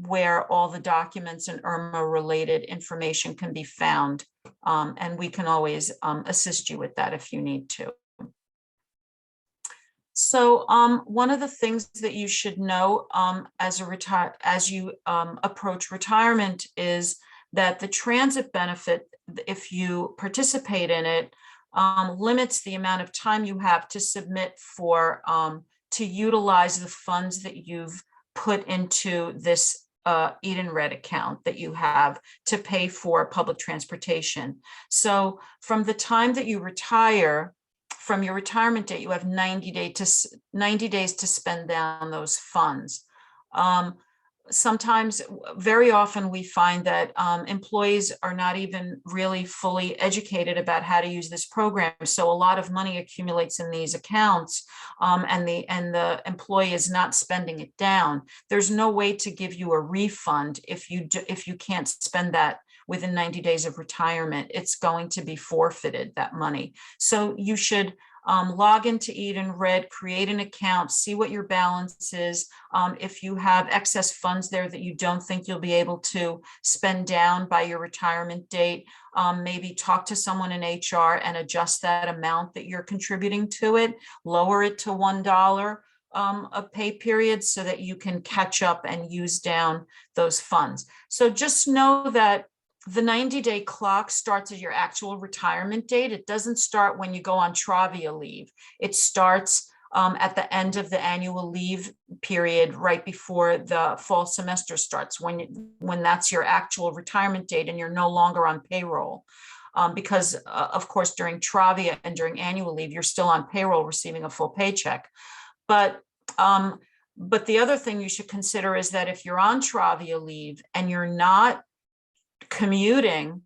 where all the documents and IRMA related information can be found. And we can always assist you with that if you need to. So one of the things that you should know as you approach retirement is that the transit benefit, if you participate in it, limits the amount of time you have to submit to utilize the funds that you've put into this Eden Red account that you have to pay for public transportation. So from the time that you retire, from your retirement date, you have 90 days to spend down those funds. sometimes, very often, we find that employees are not even really fully educated about how to use this program. So a lot of money accumulates in these accounts, and the employee is not spending it down. There's no way to give you a refund if you can't spend that within 90 days of retirement. It's going to be forfeited, that money. So you should log into Edenred, create an account, see what your balance is. If you have excess funds there that you don't think you'll be able to spend down by your retirement date, maybe talk to someone in HR and adjust that amount that you're contributing to it, lower it to $1 a pay period so that you can catch up and use down those funds. So just know that the 90-day clock starts at your actual retirement date. It doesn't start when you go on Travia leave. It starts at the end of the annual leave period, right before the fall semester starts, when that's your actual retirement date and you're no longer on payroll. Because of course, during Travia and during annual leave, you're still on payroll receiving a full paycheck. But the other thing you should consider is that if you're on Travia leave and you're not commuting,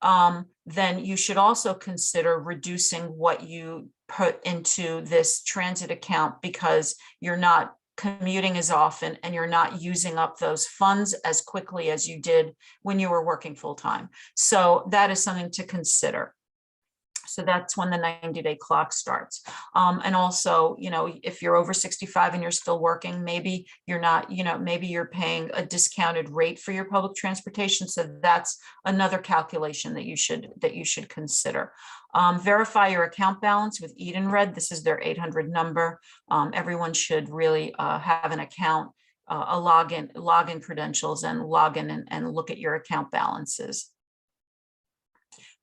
then you should also consider reducing what you put into this transit account, because you're not commuting as often and you're not using up those funds as quickly as you did when you were working full time. So that is something to consider. So that's when the 90-day clock starts. And also, if you're over 65 and you're still working, maybe you're not, maybe you're paying a discounted rate for your public transportation. So that's another calculation that you should consider. Verify your account balance with Edenred. This is their 800 number. Everyone should really have an account, a login credentials, and log in and look at your account balances.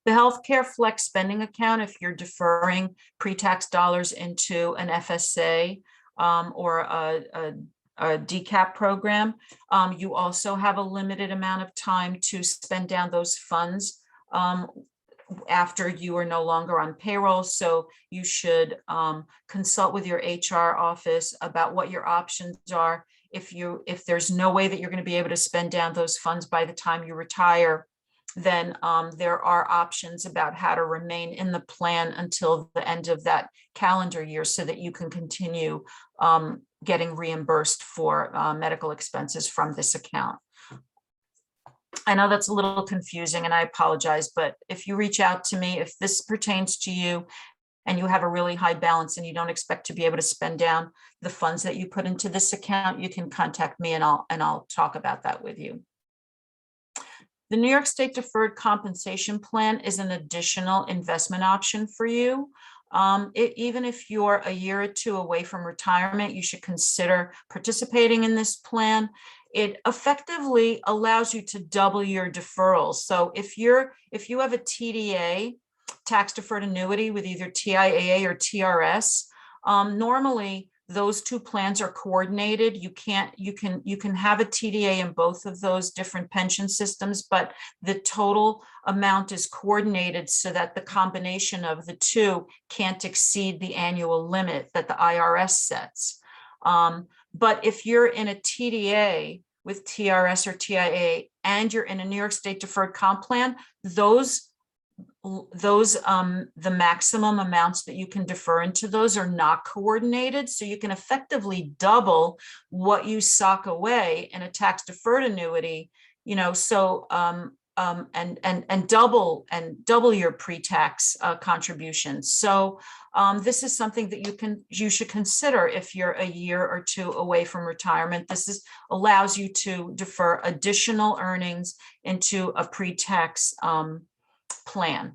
The healthcare flex spending account, if you're deferring pre-tax dollars into an FSA or a DCAP program, you also have a limited amount of time to spend down those funds after you are no longer on payroll. So you should consult with your HR office about what your options are. If there's no way that you're going to be able to spend down those funds by the time you retire, then there are options about how to remain in the plan until the end of that calendar year so that you can continue getting reimbursed for medical expenses from this account. I know that's a little confusing and I apologize, but if you reach out to me, if this pertains to you and you have a really high balance and you don't expect to be able to spend down the funds that you put into this account, you can contact me and I'll talk about that with you. The New York State Deferred Compensation Plan is an additional investment option for you. Even if you're a year or two away from retirement, you should consider participating in this plan. It effectively allows you to double your deferrals. So if you have a TDA, tax deferred annuity, with either TIAA or TRS, normally those two plans are coordinated. You can have a TDA in both of those different pension systems, but the total amount is coordinated so that the combination of the two can't exceed the annual limit that the IRS sets. But if you're in a TDA with TRS or TIA and you're in a New York State Deferred Comp Plan, the maximum amounts that you can defer into those are not coordinated. So you can effectively double what you sock away in a tax deferred annuity, so and double your pre-tax contributions. So this is something that you should consider if you're a year or two away from retirement. This allows you to defer additional earnings into a pre-tax plan.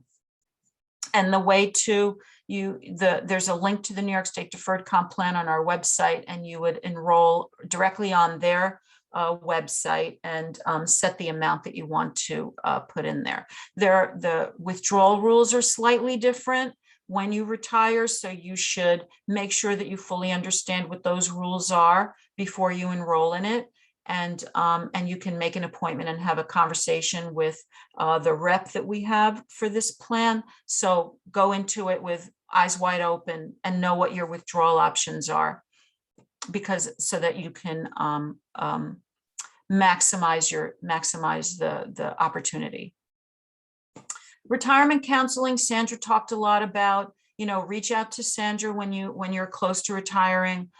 And the way to there's a link to the New York State Deferred Comp Plan on our website, and you would enroll directly on their website and set the amount that you want to put in there. The withdrawal rules are slightly different when you retire, so you should make sure that you fully understand what those rules are before you enroll in it. And you can make an appointment and have a conversation with the rep that we have for this plan. So go into it with eyes wide open and know what your withdrawal options are, so that you can maximize the opportunity. Retirement counseling, Sandra talked a lot about, reach out to Sandra when you're close to retiring,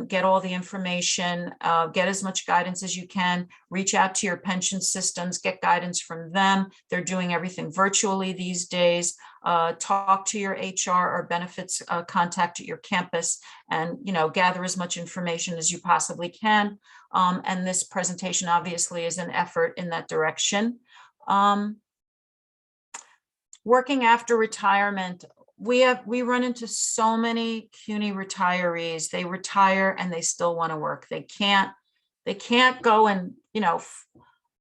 get all the information, get as much guidance as you can, reach out to your pension systems, get guidance from them. They're doing everything virtually these days. Talk to your HR or benefits contact at your campus and, gather as much information as you possibly can. And this presentation obviously is an effort in that direction. Working after retirement, we run into so many CUNY retirees. They retire and they still want to work. They can't go and,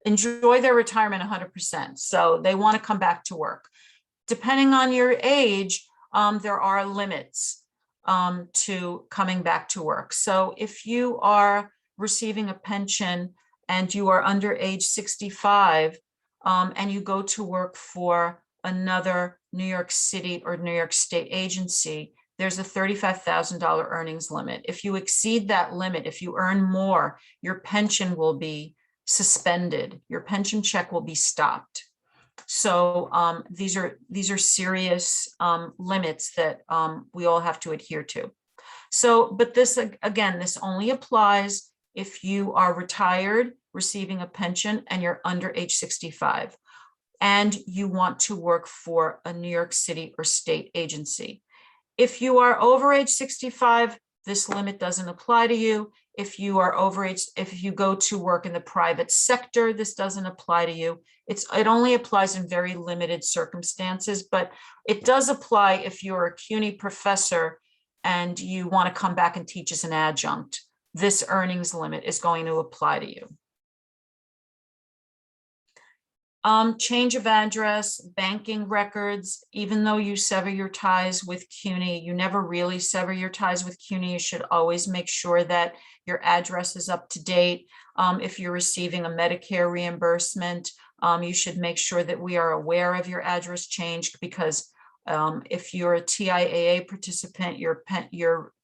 enjoy their retirement 100%. So they want to come back to work. Depending on your age, there are limits to coming back to work. So if you are receiving a pension and you are under age 65 and you go to work for another New York City or New York State agency, there's a $35,000 earnings limit. If you exceed that limit, if you earn more, your pension will be suspended. Your pension check will be stopped. So these are serious limits that we all have to adhere to. So, but this, again, this only applies if you are retired, receiving a pension, and you're under age 65. And you want to work for a New York City or state agency. If you are over age 65, this limit doesn't apply to you. If you are over age, if you go to work in the private sector, this doesn't apply to you. It only applies in very limited circumstances, but it does apply if you're a CUNY professor and you want to come back and teach as an adjunct. This earnings limit is going to apply to you. Change of address, banking records, even though you sever your ties with CUNY, you never really sever your ties with CUNY. You should always make sure that your address is up to date. If you're receiving a Medicare reimbursement, you should make sure that we are aware of your address change, because if you're a TIAA participant, your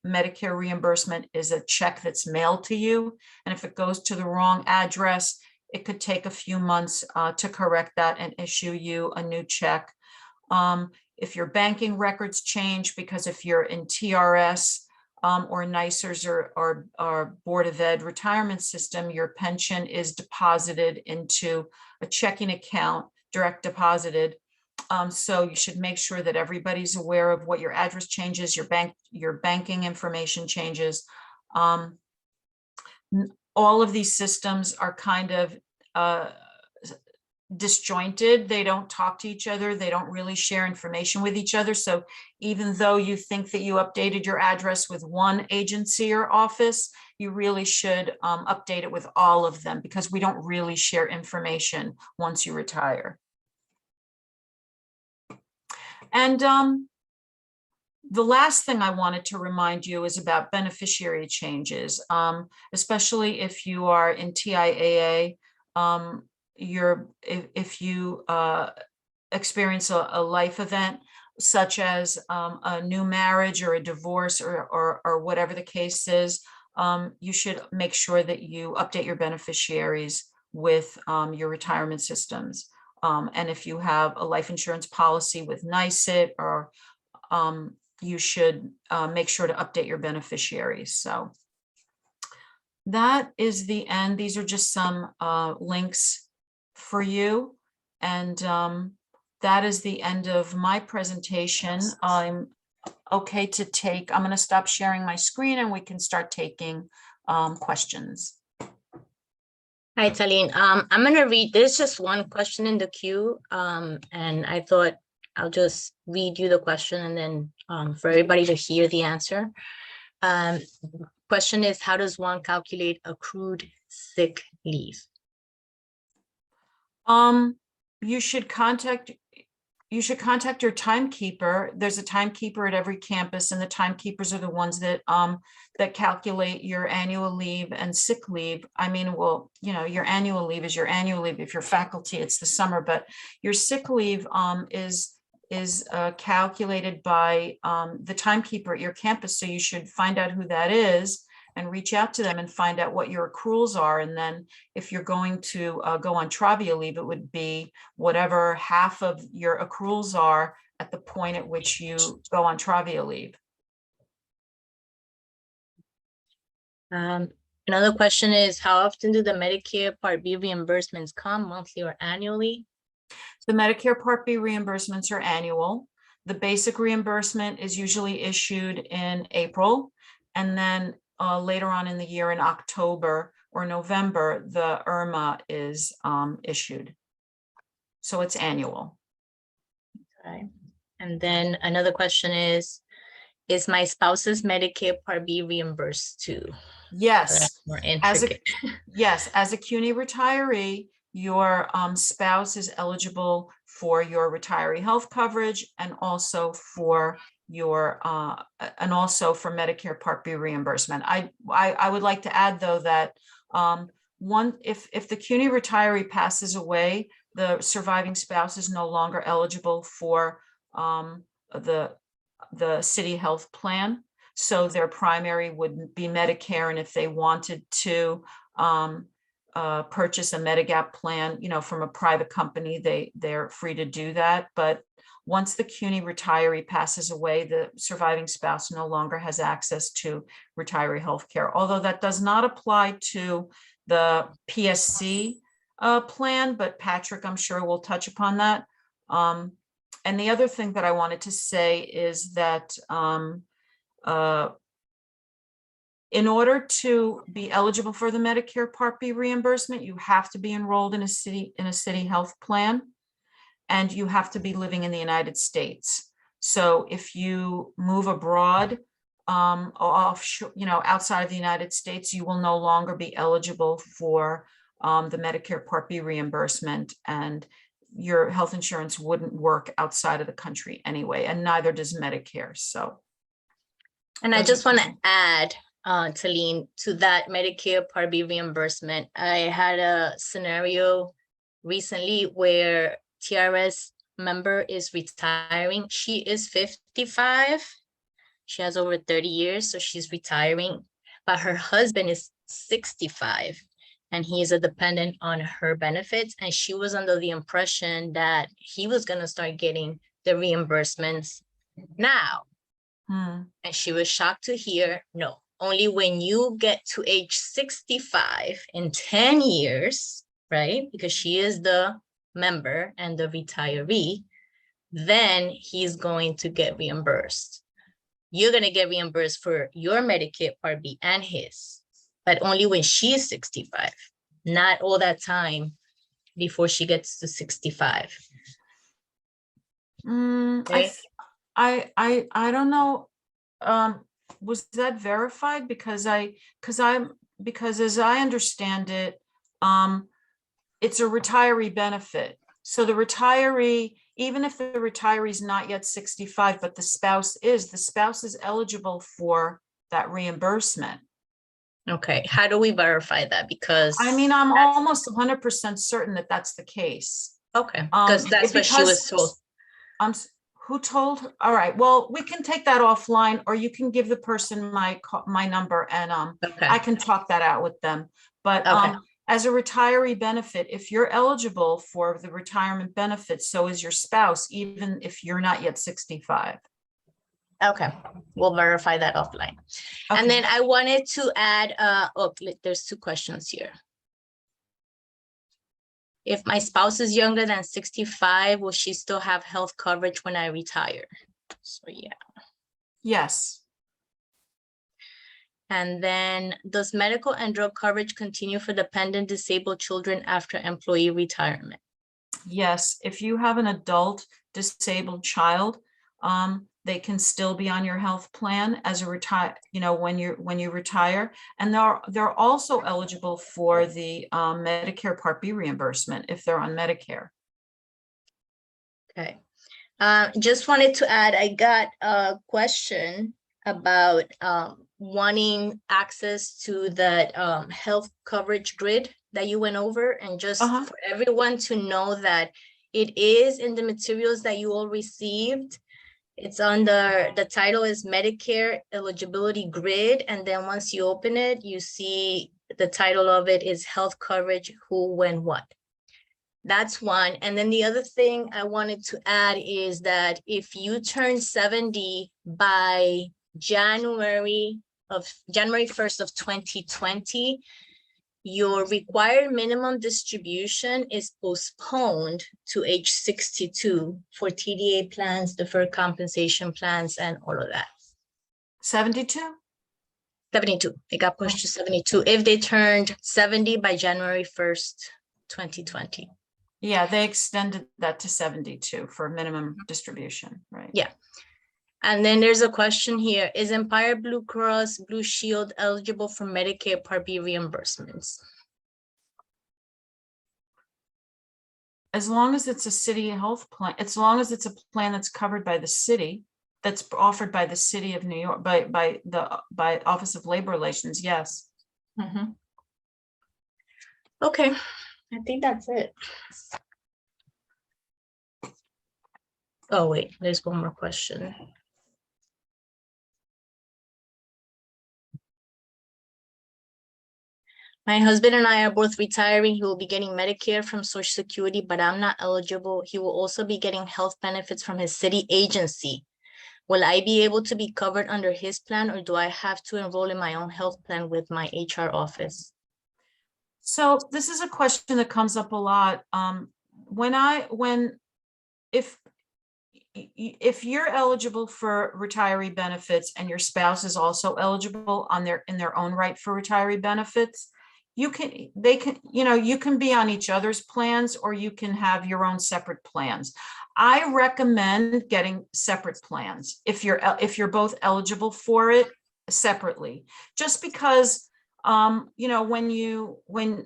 Medicare reimbursement is a check that's mailed to you. And if it goes to the wrong address, it could take a few months to correct that and issue you a new check. If your banking records change, because if you're in TRS or NYSERS or Board of Ed retirement system, your pension is deposited into a checking account, direct deposited. So you should make sure that everybody's aware of what your address changes, your banking information changes. All of these systems are kind of disjointed. They don't talk to each other. They don't really share information with each other. So even though you think that you updated your address with one agency or office, you really should update it with all of them, because we don't really share information once you retire. And the last thing I wanted to remind you is about beneficiary changes, especially if you are in TIAA. If you experience a life event, such as a new marriage or a divorce or whatever the case is, you should make sure that you update your beneficiaries with your retirement systems. And if you have a life insurance policy with NYSIT, or you should make sure to update your beneficiaries. So that is the end. These are just some links for you. And that is the end of my presentation. I'm okay to take, I'm going to stop sharing my screen and we can start taking questions. Hi, Talene. I'm going to read, there's just one question in the queue, and I thought I'll just read you the question and then for everybody to hear the answer. Question is, how does one calculate accrued sick leave? You should contact your timekeeper. There's a timekeeper at every campus, and the timekeepers are the ones that that calculate your annual leave and sick leave. I mean, well, you know, your annual leave is your annual leave. If you're faculty, it's the summer, but your sick leave is calculated by the timekeeper at your campus. So you should find out who that is and reach out to them and find out what your accruals are. And then if you're going to go on Travia leave, it would be whatever half of your accruals are at the point at which you go on Travia leave. Another question is, how often do the Medicare Part B reimbursements come, monthly or annually? The Medicare Part B reimbursements are annual. The basic reimbursement is usually issued in April, and then later on in the year in October or November, the IRMA is issued. So it's annual. Okay. And then another question is my spouse's Medicare Part B reimbursed too? Yes. That's more intricate. As a CUNY retiree, your spouse is eligible for your retiree health coverage and also for your for Medicare Part B reimbursement. I would like to add though that if the CUNY retiree passes away, the surviving spouse is no longer eligible for the city health plan. So their primary would be Medicare, and if they wanted to purchase a Medigap plan, from a private company, they're free to do that. But once the CUNY retiree passes away, the surviving spouse no longer has access to retiree health care. Although that does not apply to the PSC plan, but Patrick, I'm sure, will touch upon that. And the other thing that I wanted to say is that in order to be eligible for the Medicare Part B reimbursement, you have to be enrolled in a city health plan, and you have to be living in the United States. So if you move abroad, outside of the United States, you will no longer be eligible for the Medicare Part B reimbursement, and your health insurance wouldn't work outside of the country anyway, and neither does Medicare. So. And I just want to add, Talene, to that Medicare Part B reimbursement. I had a scenario recently where TRS member is retiring. She is 55. She has over 30 years, so she's retiring, but her husband is 65 and he's a dependent on her benefits. And she was under the impression that he was going to start getting the reimbursements now. And she was shocked to hear, no, only when you get to age 65 in 10 years, right? Because she is the member and the retiree, then he's going to get reimbursed. You're going to get reimbursed for your Medicare Part B and his, but only when she is 65, not all that time before she gets to 65. Okay. I don't know. Was that verified? Because as I understand it, it's a retiree benefit. So the retiree, even if the retiree is not yet 65, but the spouse is eligible for that reimbursement. Okay, how do we verify that? Because I'm almost 100% certain that that's the case. Okay, because that's what she was told. Who told her? All right, well, we can take that offline, or you can give the person my number, and okay. I can talk that out with them. But okay. As a retiree benefit, if you're eligible for the retirement benefit, so is your spouse, even if you're not yet 65. Okay, we'll verify that offline. Okay. And then I wanted to add, there's two questions here. If my spouse is younger than 65, will she still have health coverage when I retire? So yeah. Yes. And then does medical and drug coverage continue for dependent disabled children after employee retirement? Yes, if you have an adult disabled child, they can still be on your health plan as a when you retire, and they're also eligible for the Medicare Part B reimbursement if they're on Medicare. Okay, just wanted to add, I got a question about wanting access to that health coverage grid that you went over, and just for everyone to know that it is in the materials that you all received. It's under, the title is Medicare Eligibility Grid. And then once you open it, you see the title of it is Health Coverage, Who, When, What. That's one. And then the other thing I wanted to add is that if you turn 70 by January 1st of 2020, your required minimum distribution is postponed to age 62 for TDA plans, deferred compensation plans, and all of that. 72? 72, it got pushed to 72 if they turned 70 by January 1st, 2020. Yeah, they extended that to 72 for minimum distribution, right? Yeah. And then there's a question here. Is Empire Blue Cross Blue Shield eligible for Medicare Part B reimbursements? As long as it's a city health plan, as long as it's a plan that's covered by the city, that's offered by the city of New York, by Office of Labor Relations, yes. Mhm. Okay, I think that's it. Oh, wait, there's one more question. My husband and I are both retiring. He will be getting Medicare from Social Security, but I'm not eligible. He will also be getting health benefits from his city agency. Will I be able to be covered under his plan, or do I have to enroll in my own health plan with my HR office? So this is a question that comes up a lot. If you're eligible for retiree benefits and your spouse is also eligible in their own right for retiree benefits, you can be on each other's plans, or you can have your own separate plans. I recommend getting separate plans if you're both eligible for it separately, just because when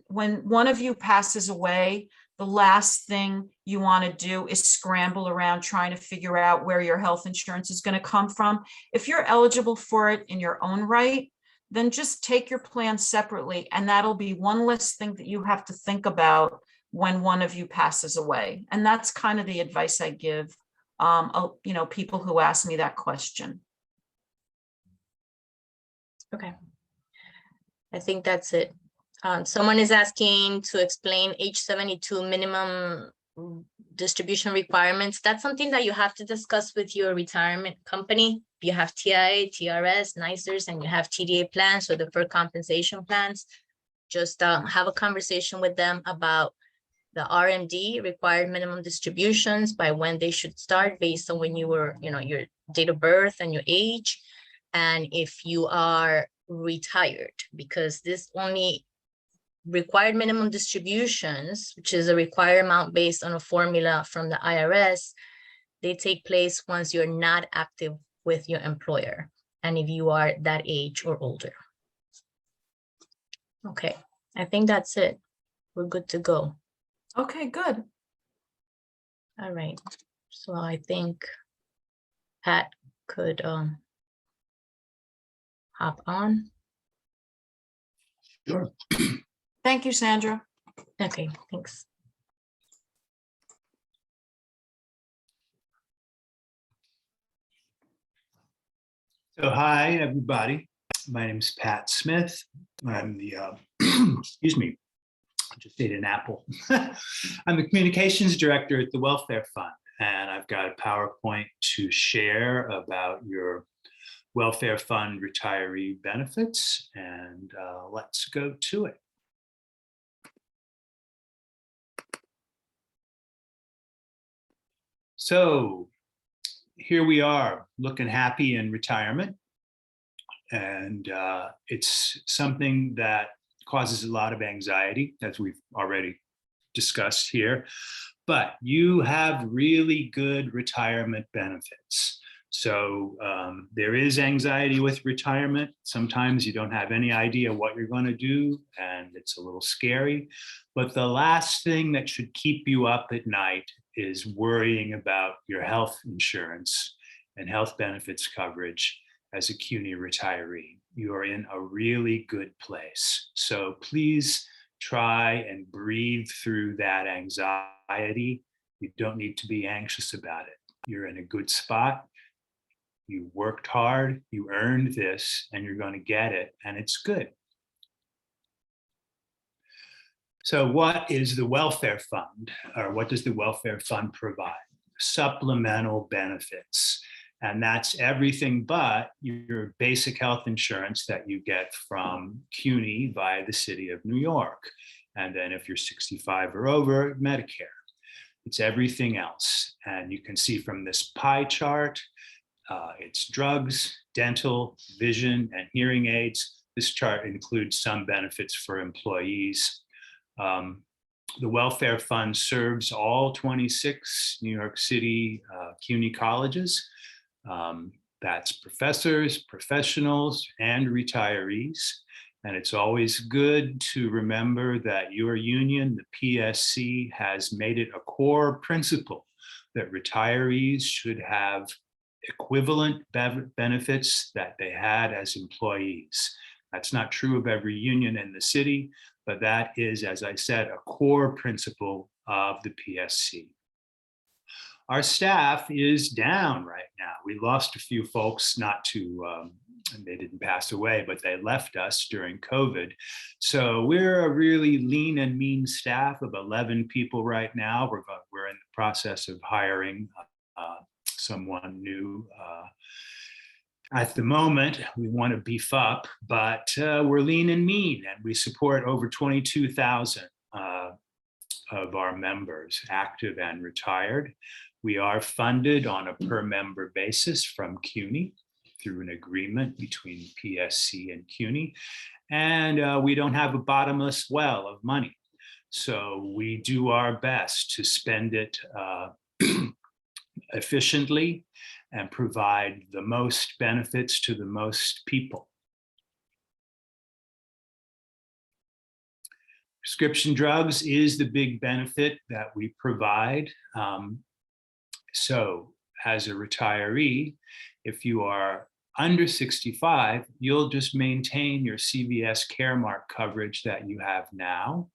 one of you passes away, the last thing you want to do is scramble around trying to figure out where your health insurance is going to come from. If you're eligible for it in your own right, then just take your plan separately, and that'll be one less thing that you have to think about when one of you passes away. And that's kind of the advice I give people who ask me that question. Okay. I think that's it. Someone is asking to explain age 72 minimum distribution requirements. That's something that you have to discuss with your retirement company. If you have TIA, TRS, NICERS, and you have TDA plans or deferred compensation plans, just have a conversation with them about the RMD, required minimum distributions, by when they should start based on when you were, your date of birth and your age, and if you are retired, because this only required minimum distributions, which is a required amount based on a formula from the IRS, they take place once you're not active with your employer, and if you are that age or older. Okay, I think that's it. We're good to go. Okay, good. All right, so I think Pat could hop on. Sure. Thank you, Sandra. Okay, thanks. So hi, everybody. My name is Pat Smith. I'm the, excuse me, I just ate an apple. I'm the communications director at the Welfare Fund, and I've got a PowerPoint to share about your Welfare Fund retiree benefits, and let's go to it. So here we are, looking happy in retirement, and it's something that causes a lot of anxiety, as we've already discussed here, but you have really good retirement benefits. So there is anxiety with retirement. Sometimes you don't have any idea what you're going to do, and it's a little scary. But the last thing that should keep you up at night is worrying about your health insurance and health benefits coverage as a CUNY retiree. You are in a really good place. So please try and breathe through that anxiety. You don't need to be anxious about it. You're in a good spot, You worked hard, you earned this, and you're going to get it, and it's good. So what is the welfare fund, or what does the welfare fund provide? Supplemental benefits. And that's everything but your basic health insurance that you get from CUNY via the city of New York. And then if you're 65 or over, Medicare. It's everything else. And you can see from this pie chart, it's drugs, dental, vision, and hearing aids. This chart includes some benefits for employees. The welfare fund serves all 26 New York City CUNY colleges. That's professors, professionals, and retirees. And it's always good to remember that your union, the PSC, has made it a core principle that retirees should have equivalent benefits that they had as employees. That's not true of every union in the city, but that is, as I said, a core principle of the PSC. Our staff is down right now. We lost a few folks, not to, they didn't pass away, but they left us during COVID. So we're a really lean and mean staff of 11 people right now. We're in the process of hiring someone new. At the moment, we want to beef up, but we're lean and mean, and we support over 22,000 of our members, active and retired. We are funded on a per member basis from CUNY through an agreement between PSC and CUNY, and we don't have a bottomless well of money. So we do our best to spend it efficiently and provide the most benefits to the most people. Prescription drugs is the big benefit that we provide. So as a retiree, if you are under 65, you'll just maintain your CVS Caremark coverage that you have now.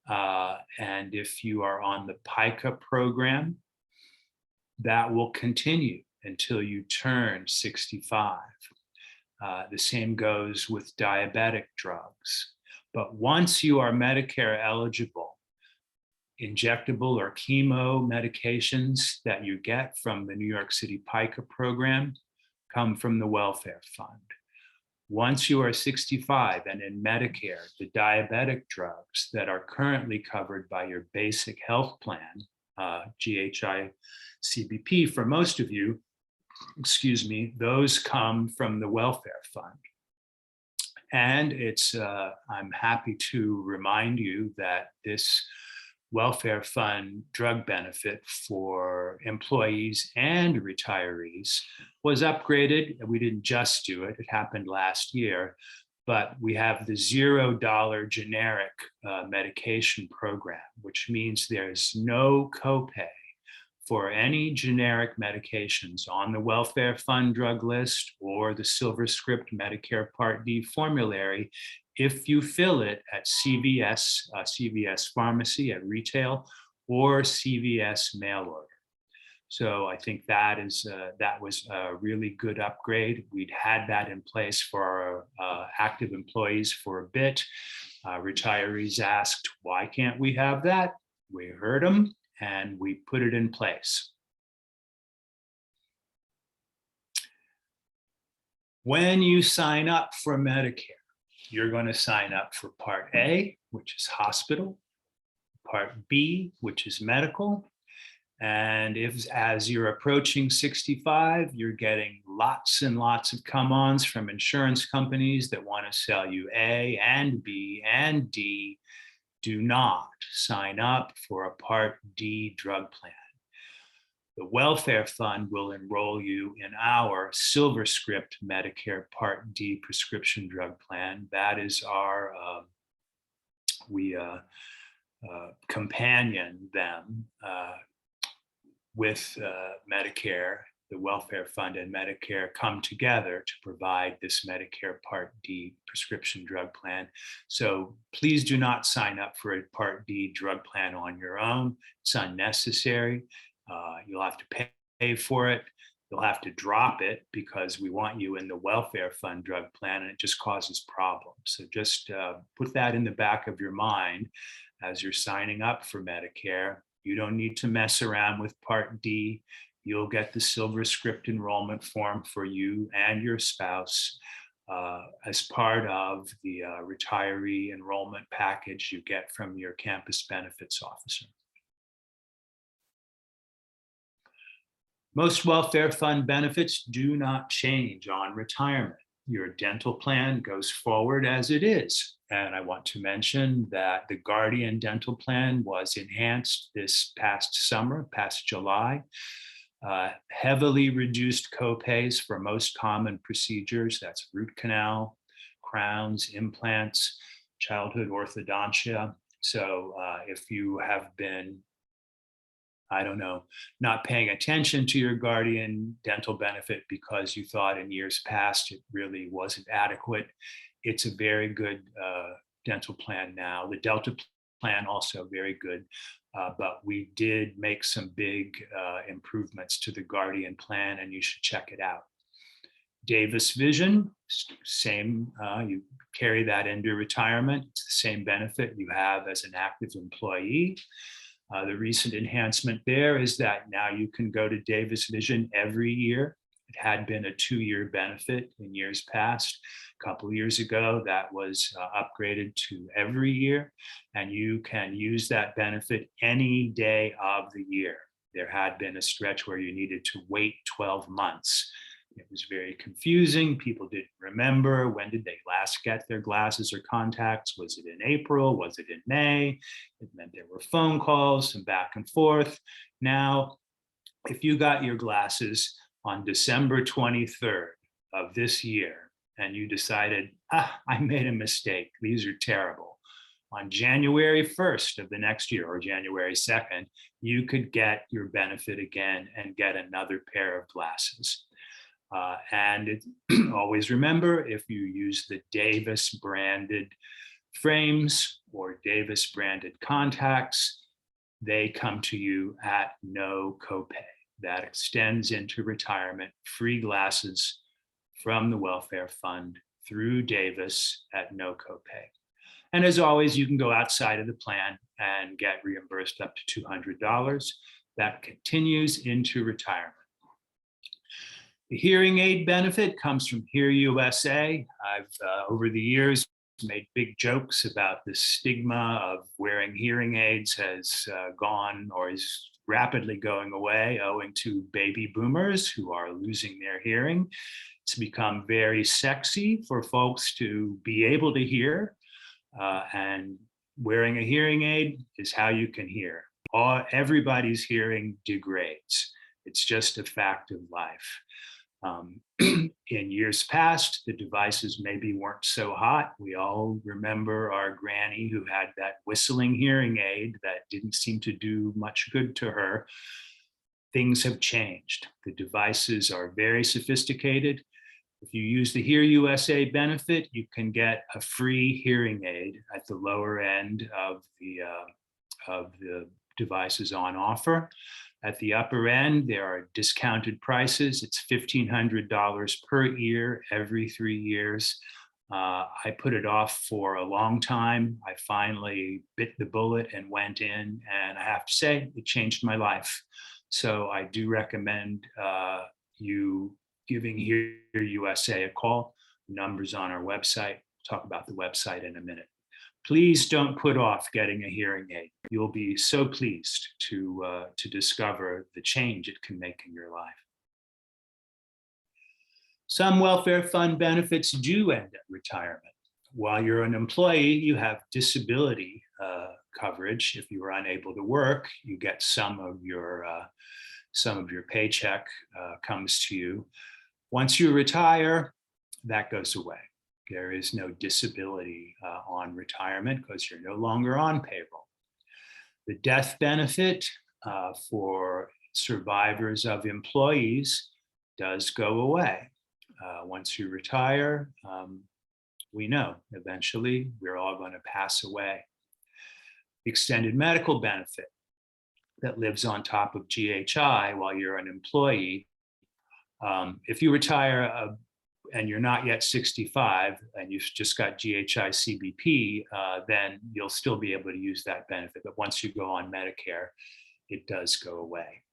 And if you are on the PICA program, that will continue until you turn 65. The same goes with diabetic drugs. But once you are Medicare eligible, injectable or chemo medications that you get from the New York City PICA program come from the welfare fund. Once you are 65 and in Medicare, the diabetic drugs that are currently covered by your basic health plan, GHI CBP for most of you, excuse me, those come from the welfare fund. And it's, I'm happy to remind you that this welfare fund drug benefit for employees and retirees was upgraded. We didn't just do it, it happened last year, but we have the $0 generic medication program, which means there's no copay for any generic medications on the welfare fund drug list or the Silver Script Medicare Part D formulary if you fill it at CVS, CVS pharmacy at retail, or CVS mail order. So I think that was a really good upgrade. We'd had that in place for our active employees for a bit. Retirees asked, why can't we have that? We heard them and we put it in place. When you sign up for Medicare, you're going to sign up for Part A, which is hospital, Part B, which is medical. And if, as you're approaching 65, you're getting lots and lots of come-ons from insurance companies that want to sell you A and B and D. Do not sign up for a Part D drug plan. The welfare fund will enroll you in our Silver Script Medicare Part D prescription drug plan. That is our, we companion them with Medicare. The welfare fund and Medicare come together to provide this Medicare Part D prescription drug plan. So please do not sign up for a Part D drug plan on your own. It's unnecessary. You'll have to pay for it. You'll have to drop it because we want you in the welfare fund drug plan, and it just causes problems. So just put that in the back of your mind as you're signing up for Medicare. You don't need to mess around with Part D. You'll get the Silver Script enrollment form for you and your spouse as part of the retiree enrollment package you get from your campus benefits officer. Most welfare fund benefits do not change on retirement. Your dental plan goes forward as it is. And I want to mention that the Guardian dental plan was enhanced this past summer, past July. Heavily reduced copays for most common procedures. That's root canal, crowns, implants, childhood orthodontia. So if you have been, I don't know, not paying attention to your Guardian dental benefit because you thought in years past it really wasn't adequate, it's a very good dental plan now. The Delta plan also very good, but we did make some big improvements to the Guardian plan, and you should check it out. Davis Vision, same, you carry that into retirement. It's the same benefit you have as an active employee. The recent enhancement there is that now you can go to Davis Vision every year. It had been a 2-year benefit in years past. A couple of years ago, that was upgraded to every year, and you can use that benefit any day of the year. There had been a stretch where you needed to wait 12 months. It was very confusing. People didn't remember, when did they last get their glasses or contacts? Was it in April? Was it in May? It meant there were phone calls and back and forth. Now, if you got your glasses on December 23rd of this year, and you decided, I made a mistake, these are terrible. On January 1st of the next year, or January 2nd, you could get your benefit again and get another pair of glasses. Always remember, if you use the Davis branded frames or Davis branded contacts, they come to you at no copay. That extends into retirement, free glasses from the welfare fund through Davis at no copay. And as always, you can go outside of the plan and get reimbursed up to $200. That continues into retirement. The hearing aid benefit comes from Hear USA. I've, over the years, made big jokes about the stigma of wearing hearing aids has gone or is rapidly going away owing to baby boomers who are losing their hearing. It's become very sexy for folks to be able to hear, and wearing a hearing aid is how you can hear. Everybody's hearing degrades. It's just a fact of life. In years past, the devices maybe weren't so hot. We all remember our granny who had that whistling hearing aid that didn't seem to do much good to her. Things have changed. The devices are very sophisticated. If you use the Hear USA benefit, you can get a free hearing aid at the lower end of the devices on offer. At the upper end, there are discounted prices. It's $1,500 per ear every 3 years. I put it off for a long time. I finally bit the bullet and went in, and I have to say, it changed my life. So I do recommend you giving Hear USA a call. The number's on our website. We'll talk about the website in a minute. Please don't put off getting a hearing aid. You'll be so pleased to discover the change it can make in your life. Some welfare fund benefits do end at retirement. While you're an employee, you have disability coverage. If you are unable to work, you get some of your paycheck comes to you. Once you retire, that goes away. There is no disability on retirement because you're no longer on payroll. The death benefit for survivors of employees does go away. Once you retire, we know eventually we're all going to pass away. Extended medical benefit that lives on top of GHI while you're an employee If you retire and you're not yet 65 and you've just got GHI CBP, then you'll still be able to use that benefit. But once you go on Medicare, it does go away.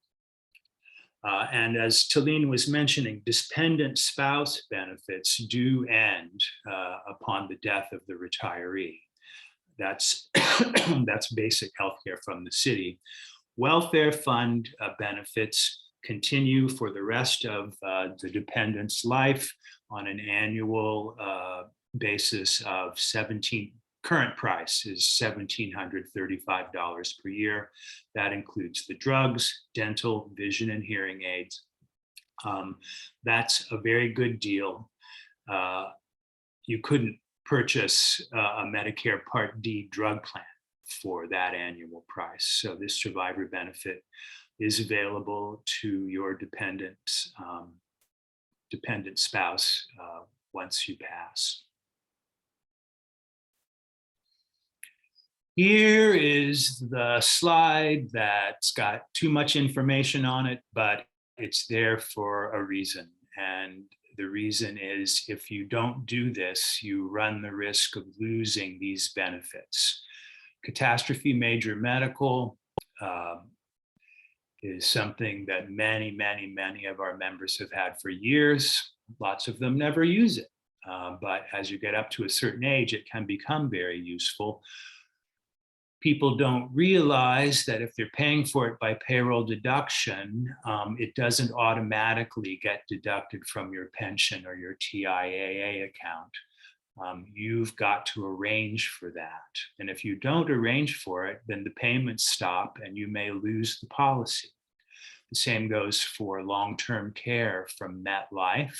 And as Talene was mentioning, dependent spouse benefits do end upon the death of the retiree. That's, that's basic healthcare from the city. Welfare fund benefits continue for the rest of the dependent's life on an annual basis of current price is $1,735 per year. That includes the drugs, dental, vision, and hearing aids. That's a very good deal. You couldn't purchase a Medicare Part D drug plan for that annual price. So this survivor benefit is available to your dependent spouse once you pass. Here is the slide that's got too much information on it, but it's there for a reason. And the reason is if you don't do this, you run the risk of losing these benefits. Catastrophe major medical is something that many, many, many of our members have had for years. Lots of them never use it. But as you get up to a certain age, it can become very useful. People don't realize that if they're paying for it by payroll deduction, it doesn't automatically get deducted from your pension or your TIAA account. You've got to arrange for that. And if you don't arrange for it, then the payments stop and you may lose the policy. The same goes for long-term care from MetLife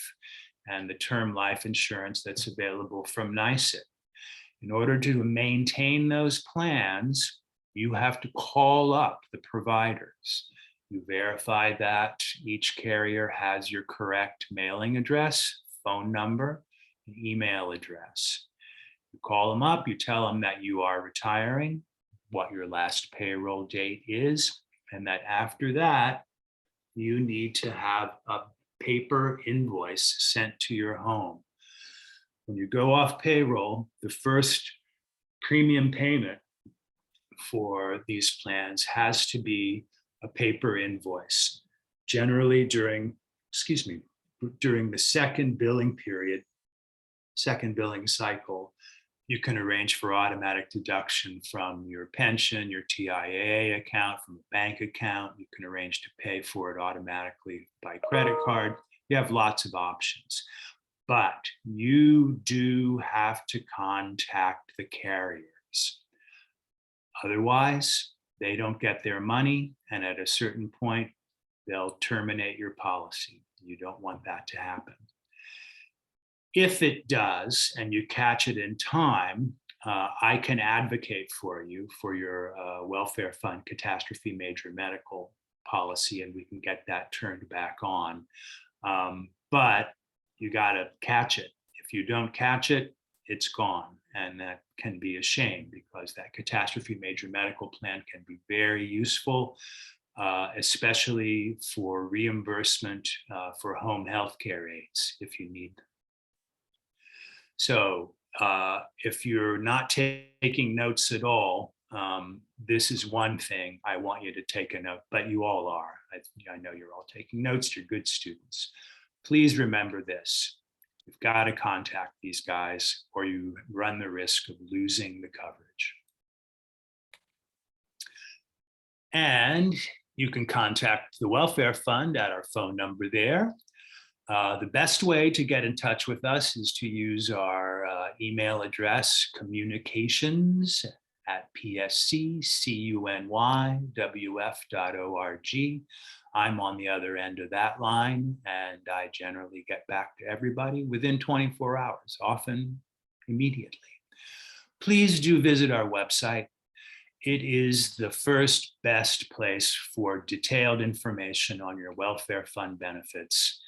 and the term life insurance that's available from NYSIT. In order to maintain those plans, you have to call up the providers. You verify that each carrier has your correct mailing address, phone number, and email address. You call them up, you tell them that you are retiring, what your last payroll date is, and that after that, you need to have a paper invoice sent to your home. When you go off payroll, the first premium payment for these plans has to be a paper invoice. Generally during the second billing period, second billing cycle, you can arrange for automatic deduction from your pension, your TIAA account, from a bank account. You can arrange to pay for it automatically by credit card. You have lots of options. But you do have to contact the carriers. Otherwise, they don't get their money, and at a certain point, they'll terminate your policy. You don't want that to happen. If it does, and you catch it in time, I can advocate for you for your welfare fund catastrophe major medical policy, and we can get that turned back on. But you got to catch it. If you don't catch it, it's gone. And that can be a shame because that catastrophe major medical plan can be very useful, especially for reimbursement for home health care aids if you need them. So if you're not taking notes at all, this is one thing I want you to take a note, but you all are. I know you're all taking notes, you're good students. Please remember this. You've got to contact these guys or you run the risk of losing the coverage. And you can contact the welfare fund at our phone number there. The best way to get in touch with us is to use our email address, communications@psc.cunyWF.org. I'm on the other end of that line, and I generally get back to everybody within 24 hours, often immediately. Please do visit our website. It is the first best place for detailed information on your welfare fund benefits.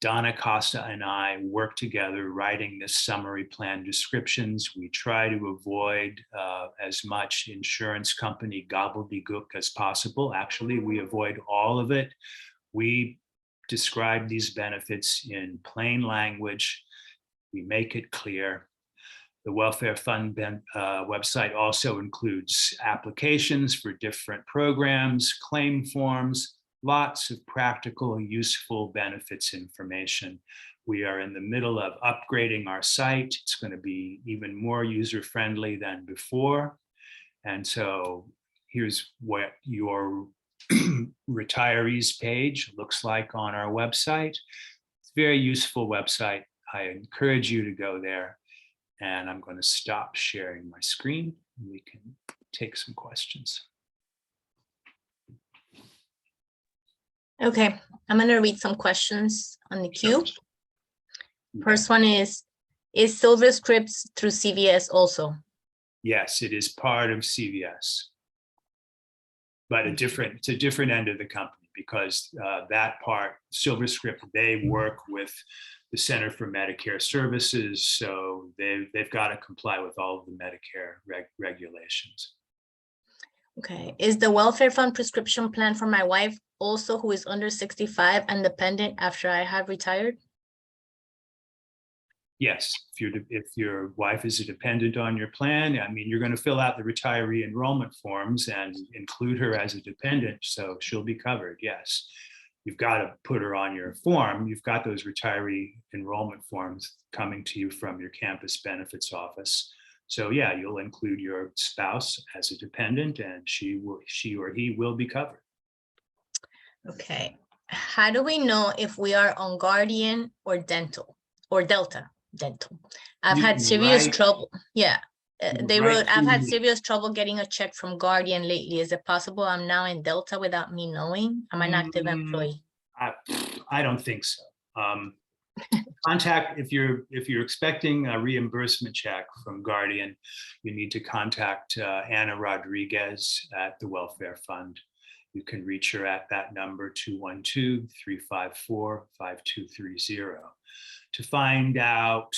Donna Costa and I work together writing this summary plan descriptions. We try to avoid as much insurance company gobbledygook as possible. Actually, we avoid all of it. We describe these benefits in plain language. We make it clear. The Welfare Fund website also includes applications for different programs, claim forms, lots of practical, useful benefits information. We are in the middle of upgrading our site. It's going to be even more user-friendly than before. And so here's what your retirees page looks like on our website. It's a very useful website. I encourage you to go there. And I'm going to stop sharing my screen. We can take some questions. Okay, I'm going to read some questions on the queue. First one is SilverScript through CVS also? Yes, it is part of CVS, but it's a different end of the company, because that part, SilverScript, they work with the Center for Medicare Services, so they've got to comply with all of the Medicare regulations. Okay, is the welfare fund prescription plan for my wife also, who is under 65 and dependent after I have retired? Yes, if your wife is a dependent on your plan, I mean, you're going to fill out the retiree enrollment forms and include her as a dependent, so she'll be covered, yes. You've got to put her on your form. You've got those retiree enrollment forms coming to you from your campus benefits office. So yeah, you'll include your spouse as a dependent, and she or he will be covered. Okay, how do we know if we are on Guardian or Dental or Delta? Dental. I've had serious trouble. Yeah, they wrote, I've had serious trouble getting a check from Guardian lately. Is it possible I'm now in Delta without me knowing? I'm an active employee. I don't think so. Contact, if you're expecting a reimbursement check from Guardian, you need to contact Anna Rodriguez at the Welfare Fund. You can reach her at that number, 212-354-5230. To find out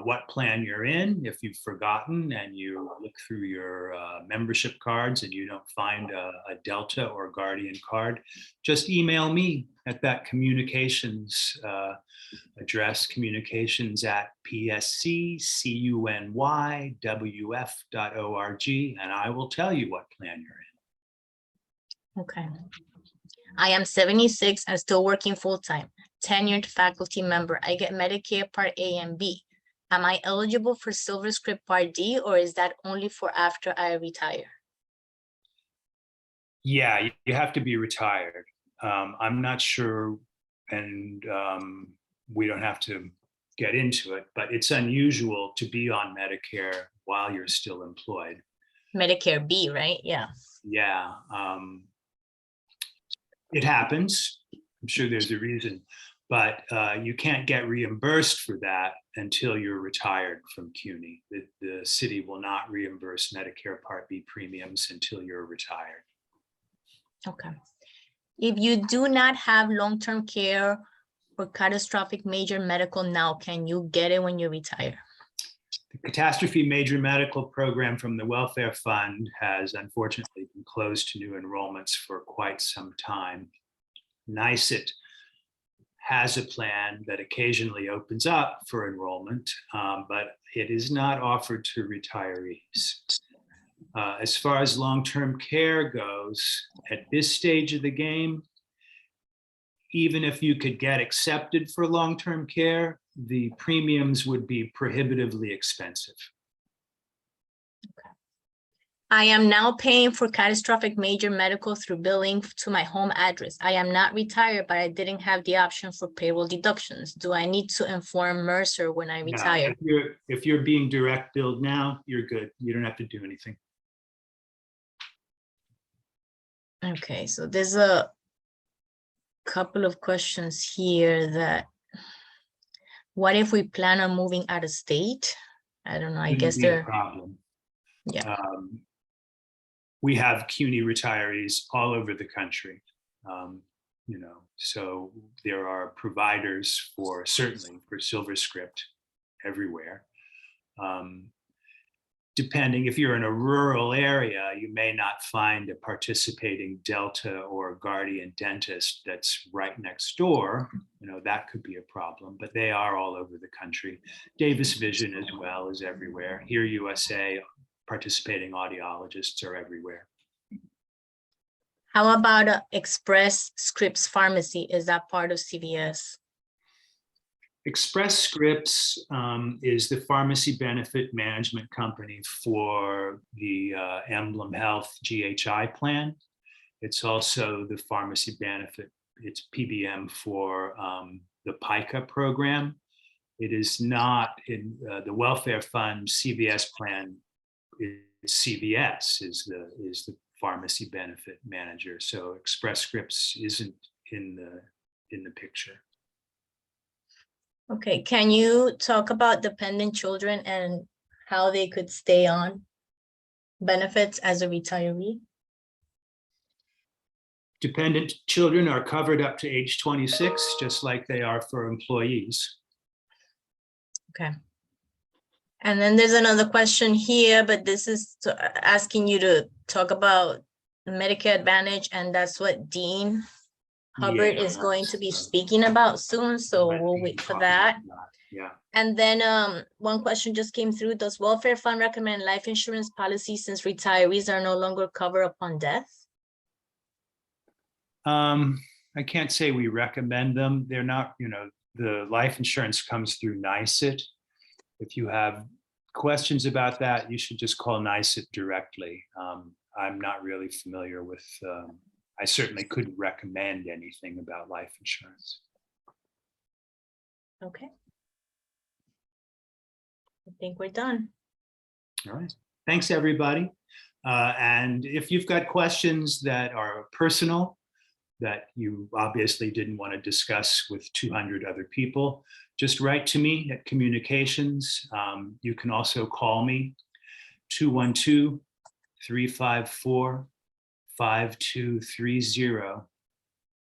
what plan you're in. If you've forgotten and you look through your membership cards and you don't find a Delta or Guardian card, just email me at that communications address, communications@psccunywf.org, and I will tell you what plan you're in. Okay. I am 76 and still working full-time, tenured faculty member. I get Medicare Part A and B. Am I eligible for SilverScript Part D, or is that only for after I retire? Yeah, you have to be retired. I'm not sure, and we don't have to get into it, but it's unusual to be on Medicare while you're still employed. Medicare B, right? Yeah. Yeah. It happens. I'm sure there's a reason, but you can't get reimbursed for that until you're retired from CUNY. The city will not reimburse Medicare Part B premiums until you're retired. Okay. If you do not have long-term care or catastrophic major medical now, can you get it when you retire? The catastrophe major medical program from the Welfare Fund has unfortunately been closed to new enrollments for quite some time. NYSET has a plan that occasionally opens up for enrollment, but it is not offered to retirees. As far as long-term care goes, at this stage of the game, even if you could get accepted for long-term care, the premiums would be prohibitively expensive. I am now paying for catastrophic major medical through billing to my home address. I am not retired, but I didn't have the option for payroll deductions. Do I need to inform Mercer when I retire? No, if you're being direct billed now, you're good. You don't have to do anything. Okay, so there's a couple of questions here that, what if we plan on moving out of state? I don't know, I guess Shouldn't be a they're, problem. yeah. We have CUNY retirees all over the country, so there are providers certainly for SilverScript everywhere. depending, if you're in a rural area, you may not find a participating Delta or Guardian dentist that's right next door. You know, that could be a problem, but they are all over the country. Davis Vision as well is everywhere. Here USA, participating audiologists are everywhere. How about Express Scripts Pharmacy? Is that part of CVS? Express Scripts is the pharmacy benefit management company for the Emblem Health GHI plan. It's also the pharmacy benefit, it's PBM for the PICA program. It is not in the welfare fund CVS plan. CVS is the pharmacy benefit manager. So Express Scripts isn't in the picture. Okay, can you talk about dependent children and how they could stay on benefits as a retiree? Dependent children are covered up to age 26, just like they are for employees. Okay. And then there's another question here, but this is asking you to talk about Medicare Advantage, and that's what Dean Hubbard Yeah, is going to be speaking about soon, so we'll wait for that. Yeah. And then one question just came through. Does Welfare Fund recommend life insurance policies since retirees are no longer covered upon death? I can't say we recommend them. They're not, you know, the life insurance comes through NYSIT. If you have questions about that, you should just call NYSIT directly. I'm not really familiar with, I certainly couldn't recommend anything about life insurance. Okay. I think we're done. All right. Thanks, everybody. And if you've got questions that are personal, that you obviously didn't want to discuss with 200 other people, just write to me at communications. You can also call me 212-354-5230.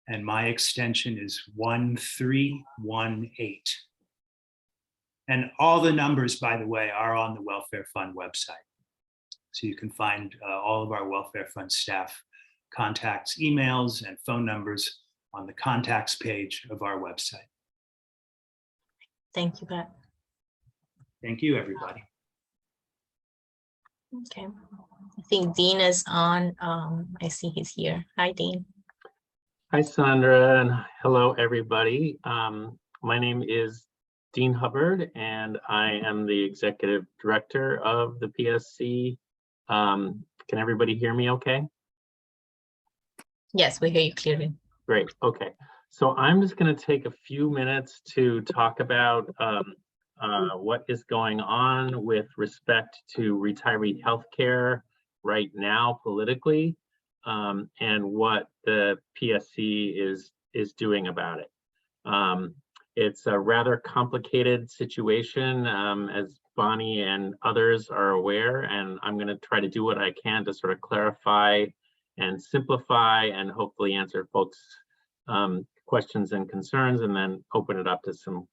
And my extension is 1318. And all the numbers, by the way, are on the Welfare Fund website. So you can find all of our Welfare Fund staff contacts, emails, and phone numbers on the contacts page of our website. Thank you, Pat. Thank you, everybody. Okay. I think Dean is on. I see he's here. Hi, Dean. Hi, Sandra, and hello, everybody. My name is Dean Hubbard, and I am the Executive Director of the PSC. Can everybody hear me okay? Yes, we hear you clearly. Great, okay. So I'm just going to take a few minutes to talk about what is going on with respect to retiree healthcare right now politically, and what the PSC is doing about it. It's a rather complicated situation, as Bonnie and others are aware, and I'm going to try to do what I can to sort of clarify and simplify and hopefully answer folks' questions and concerns, and then open it up to some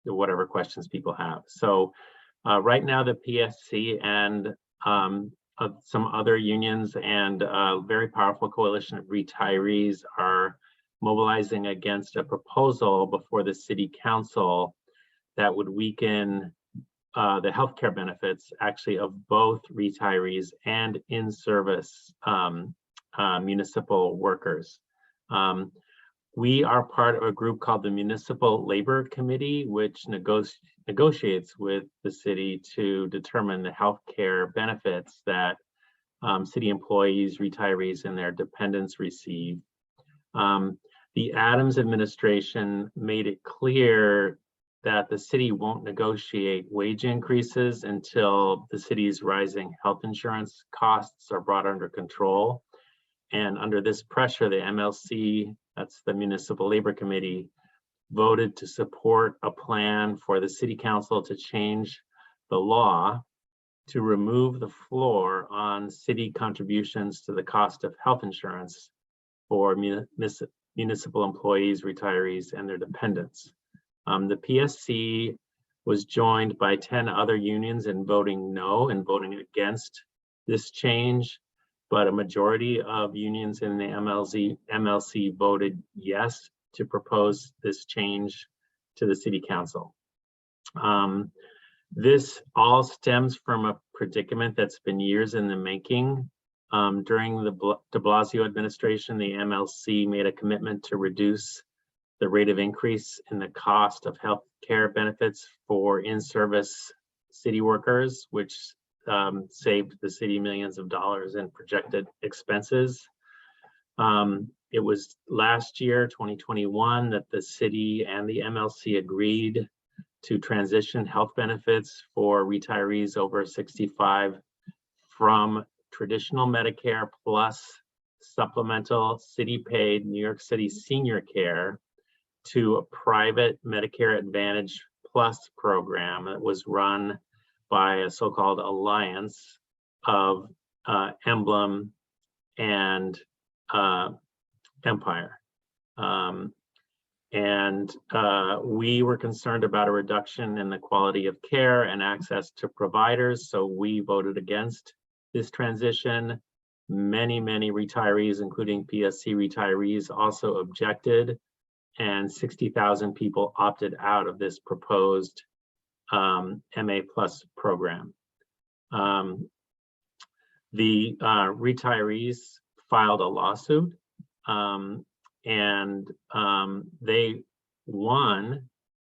whatever questions people have. So right now the PSC and some other unions and a very powerful coalition of retirees are mobilizing against a proposal before the city council that would weaken the healthcare benefits actually of both retirees and in-service municipal workers. We are part of a group called the Municipal Labor Committee, which negotiates with the city to determine the healthcare benefits that city employees, retirees, and their dependents receive. The Adams administration made it clear that the city won't negotiate wage increases until the city's rising health insurance costs are brought under control. And under this pressure, the MLC, that's the Municipal Labor Committee, voted to support a plan for the city council to change the law to remove the floor on city contributions to the cost of health insurance for municipal employees, retirees, and their dependents. The PSC was joined by 10 other unions in voting no and voting against this change, but a majority of unions in the MLC voted yes to propose this change to the City Council. This all stems from a predicament that's been years in the making. During the de Blasio administration, the MLC made a commitment to reduce the rate of increase in the cost of health care benefits for in-service city workers, which saved the city millions of dollars in projected expenses. It was last year, 2021, that the city and the MLC agreed to transition health benefits for retirees over 65 from traditional Medicare plus supplemental city-paid New York City senior care to a private Medicare Advantage Plus program that was run by a so-called alliance of Emblem and Empire. We were concerned about a reduction in the quality of care and access to providers, so we voted against this transition. Many retirees, including PSC retirees, also objected, and 60,000 people opted out of this proposed MA Plus program. The retirees filed a lawsuit, and they won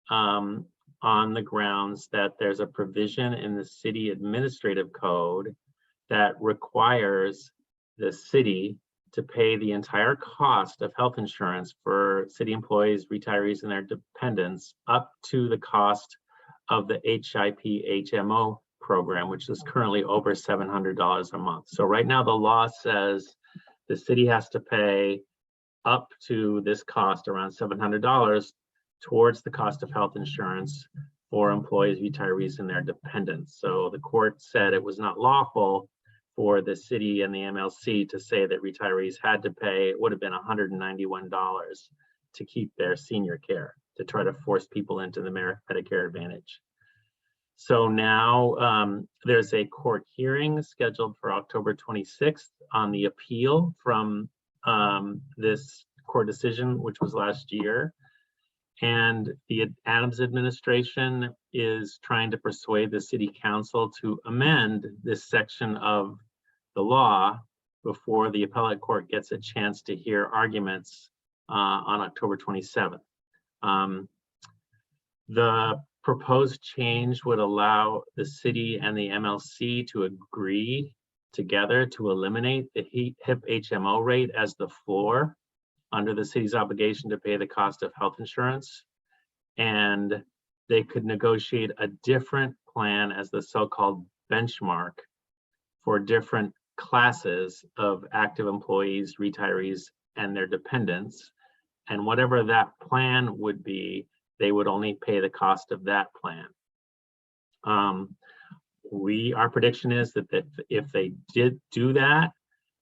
on the grounds that there's a provision in the city administrative code that requires the city to pay the entire cost of health insurance for city employees, retirees, and their dependents up to the cost of the HIP HMO program, which is currently over $700 a month. So right now the law says the city has to pay up to this cost, around $700, towards the cost of health insurance for employees, retirees, and their dependents. So the court said it was not lawful for the city and the MLC to say that retirees had to pay, it would have been $191 to keep their senior care, to try to force people into the Medicare Advantage. So now there's a court hearing scheduled for October 26th on the appeal from this court decision, which was last year. And the Adams administration is trying to persuade the city council to amend this section of the law before the appellate court gets a chance to hear arguments on October 27th. The proposed change would allow the city and the MLC to agree together to eliminate the HIP HMO rate as the floor under the city's obligation to pay the cost of health insurance. And they could negotiate a different plan as the so-called benchmark for different classes of active employees, retirees, and their dependents. And whatever that plan would be, they would only pay the cost of that plan. Our prediction is that if they did do that,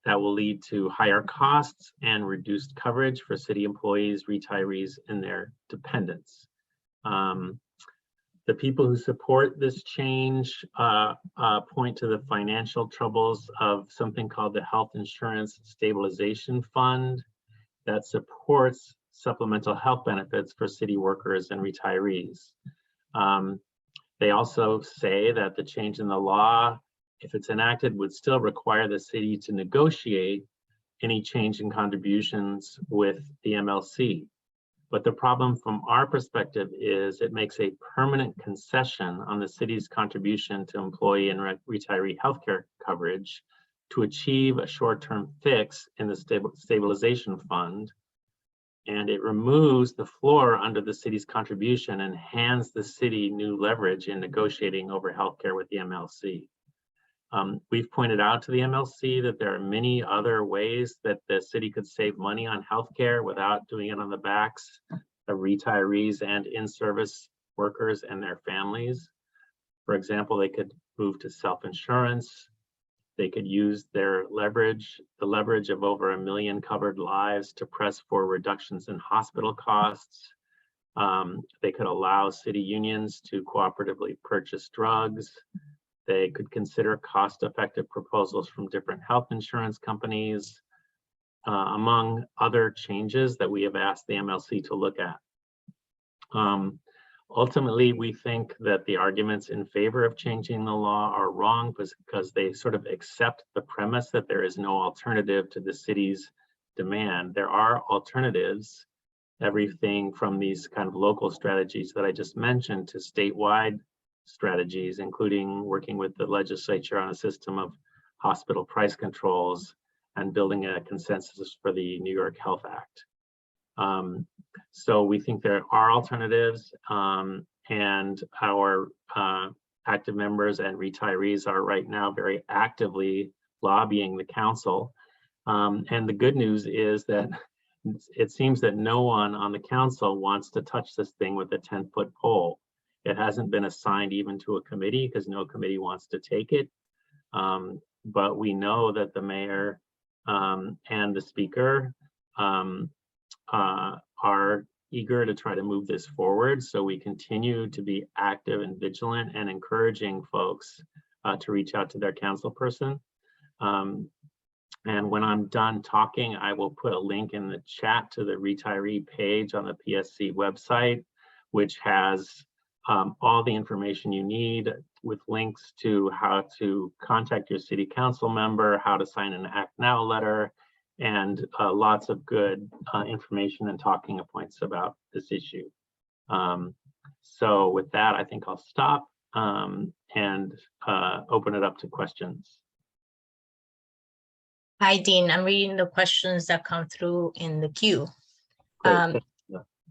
that will lead to higher costs and reduced coverage for city employees, retirees, and their dependents. The people who support this change point to the financial troubles of something called the Health Insurance Stabilization Fund that supports supplemental health benefits for city workers and retirees. They also say that the change in the law, if it's enacted, would still require the city to negotiate any change in contributions with the MLC. But the problem from our perspective is it makes a permanent concession on the city's contribution to employee and retiree healthcare coverage to achieve a short-term fix in the stabilization fund. And it removes the floor under the city's contribution and hands the city new leverage in negotiating over healthcare with the MLC. We've pointed out to the MLC that there are many other ways that the city could save money on healthcare without doing it on the backs of retirees and in-service workers and their families. For example, they could move to self-insurance. They could use their leverage, the leverage of over 1 million covered lives, to press for reductions in hospital costs. They could allow city unions to cooperatively purchase drugs. They could consider cost-effective proposals from different health insurance companies, among other changes that we have asked the MLC to look at. Ultimately, we think that the arguments in favor of changing the law are wrong because they sort of accept the premise that there is no alternative to the city's demand. There are alternatives, everything from these kind of local strategies that I just mentioned to statewide strategies, including working with the legislature on a system of hospital price controls and building a consensus for the New York Health Act. So we think there are alternatives, and our active members and retirees are right now very actively lobbying the council. And the good news is that it seems that no one on the council wants to touch this thing with a 10-foot pole. It hasn't been assigned even to a committee because no committee wants to take it. But we know that the mayor and the speaker are eager to try to move this forward. So we continue to be active and vigilant and encouraging folks to reach out to their council person. And when I'm done talking, I will put a link in the chat to the retiree page on the PSC website, which has all the information you need with links to how to contact your city council member, how to sign an Act Now letter, and lots of good information and talking points about this issue. So with that, I think I'll stop and open it up to questions. Hi, Dean. I'm reading the questions that come through in the queue. Great.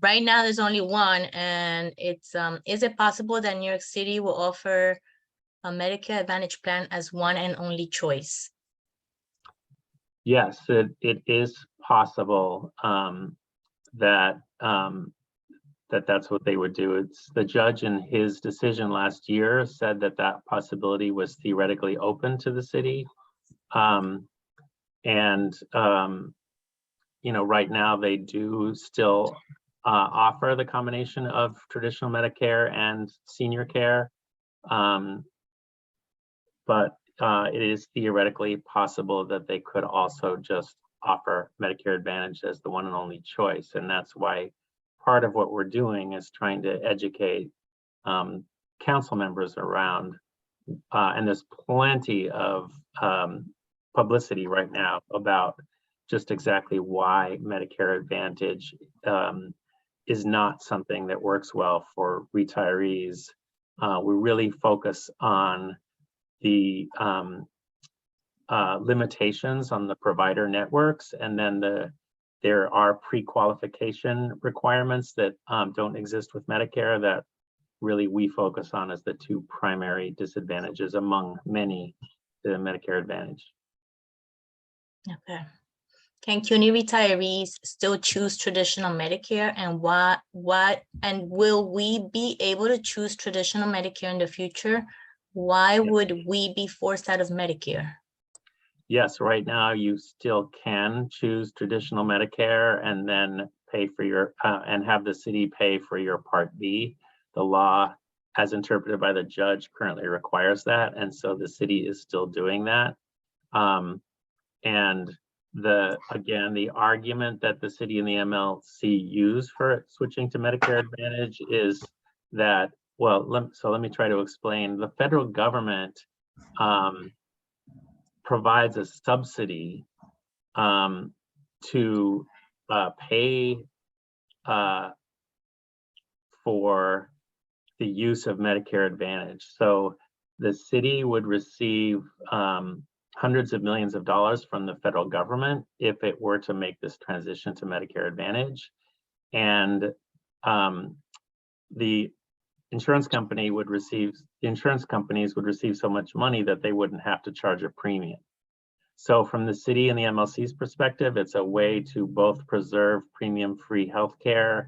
Right now, there's only one, and it's, is it possible that New York City will offer a Medicare Advantage plan as one and only choice? Yes, it is possible that that's what they would do. It's the judge in his decision last year said that that possibility was theoretically open to the city. You know, right now they do still offer the combination of traditional Medicare and senior care. But it is theoretically possible that they could also just offer Medicare Advantage as the one and only choice. And that's why part of what we're doing is trying to educate council members around, and there's plenty of publicity right now about just exactly why Medicare Advantage is not something that works well for retirees. We really focus on the limitations on the provider networks, and then there are pre-qualification requirements that don't exist with Medicare that really we focus on as the two primary disadvantages among many to Medicare Advantage. Okay. Can CUNY retirees still choose traditional Medicare, and and will we be able to choose traditional Medicare in the future? Why would we be forced out of Medicare? Yes, right now you still can choose traditional Medicare and then pay for your and have the city pay for your Part B. The law, as interpreted by the judge, currently requires that, and so the city is still doing that. And again, the argument that the city and the MLC use for switching to Medicare Advantage is that, well, let me try to explain. The federal government provides a subsidy to pay for the use of Medicare Advantage. So the city would receive hundreds of millions of dollars from the federal government if it were to make this transition to Medicare Advantage. And the insurance companies would receive so much money that they wouldn't have to charge a premium. So from the city and the MLC's perspective, it's a way to both preserve premium-free healthcare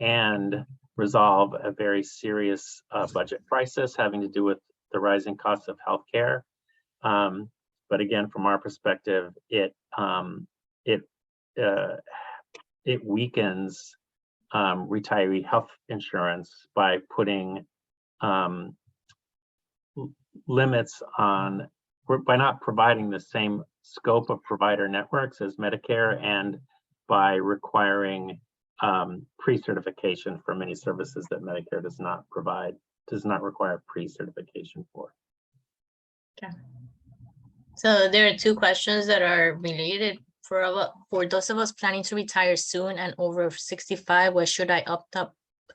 and resolve a very serious budget crisis having to do with the rising costs of healthcare. But again, from our perspective, it weakens retiree health insurance by putting limits on, by not providing the same scope of provider networks as Medicare, and by requiring pre-certification for many services that Medicare does not provide, does not require pre-certification for. Okay. So there are two questions that are related. For those of us planning to retire soon and over 65, what should I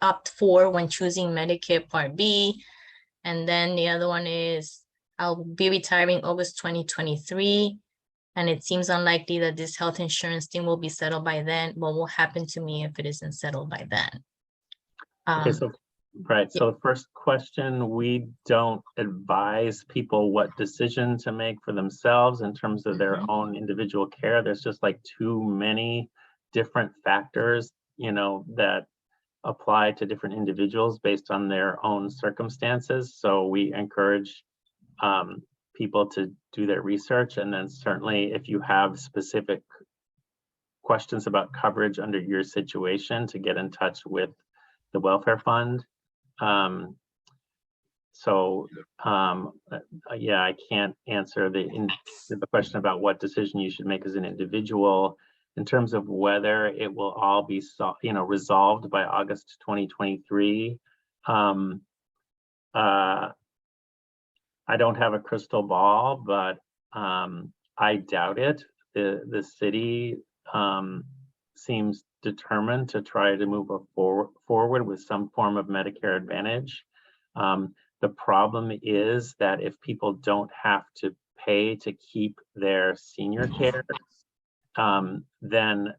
opt for when choosing Medicare Part B? And then the other one is, I'll be retiring August 2023, and it seems unlikely that this health insurance thing will be settled by then. What will happen to me if it isn't settled by then? Okay, so right. So the first question, we don't advise people what decision to make for themselves in terms of their own individual care. There's just like too many different factors, you know, that apply to different individuals based on their own circumstances. So we encourage people to do their research, and then certainly if you have specific questions about coverage under your situation, to get in touch with the welfare fund. Yeah, I can't answer the question about what decision you should make as an individual. In terms of whether it will all be resolved by August 2023, I don't have a crystal ball, but I doubt it. The city seems determined to try to move forward with some form of Medicare Advantage. The problem is that if people don't have to pay to keep their senior care, then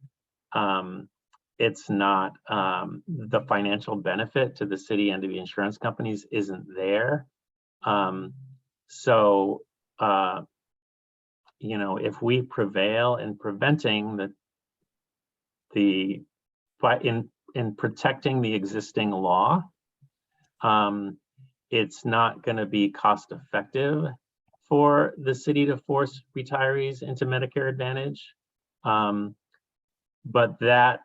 it's not, the financial benefit to the city and to the insurance companies isn't there. You know, if we prevail in preventing in protecting the existing law, it's not going to be cost effective for the city to force retirees into Medicare Advantage. But that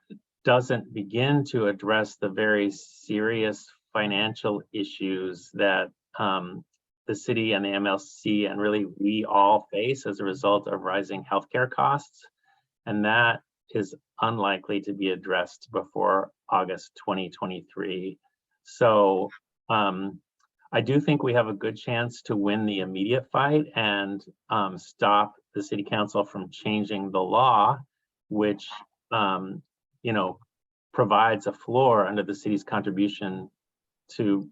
doesn't begin to address the very serious financial issues that the city and the MLC and really we all face as a result of rising healthcare costs. And that is unlikely to be addressed before August 2023. So I do think we have a good chance to win the immediate fight and stop the city council from changing the law, which you know, provides a floor under the city's contribution to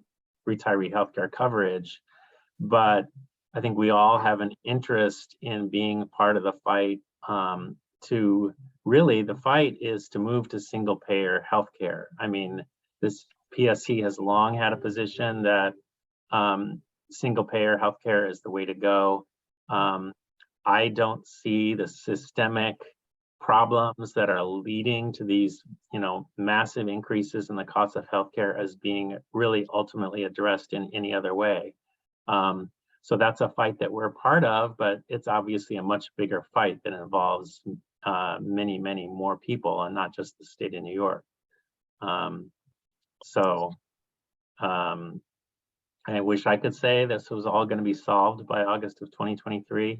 retiree healthcare coverage. But I think we all have an interest in being part of the fight. To really, the fight is to move to single payer healthcare. I mean, this PSC has long had a position that single payer healthcare is the way to go. I don't see the systemic problems that are leading to these, you know, massive increases in the cost of healthcare as being really ultimately addressed in any other way. So that's a fight that we're part of, but it's obviously a much bigger fight that involves many, many more people, and not just the state of New York. I wish I could say this was all going to be solved by August of 2023.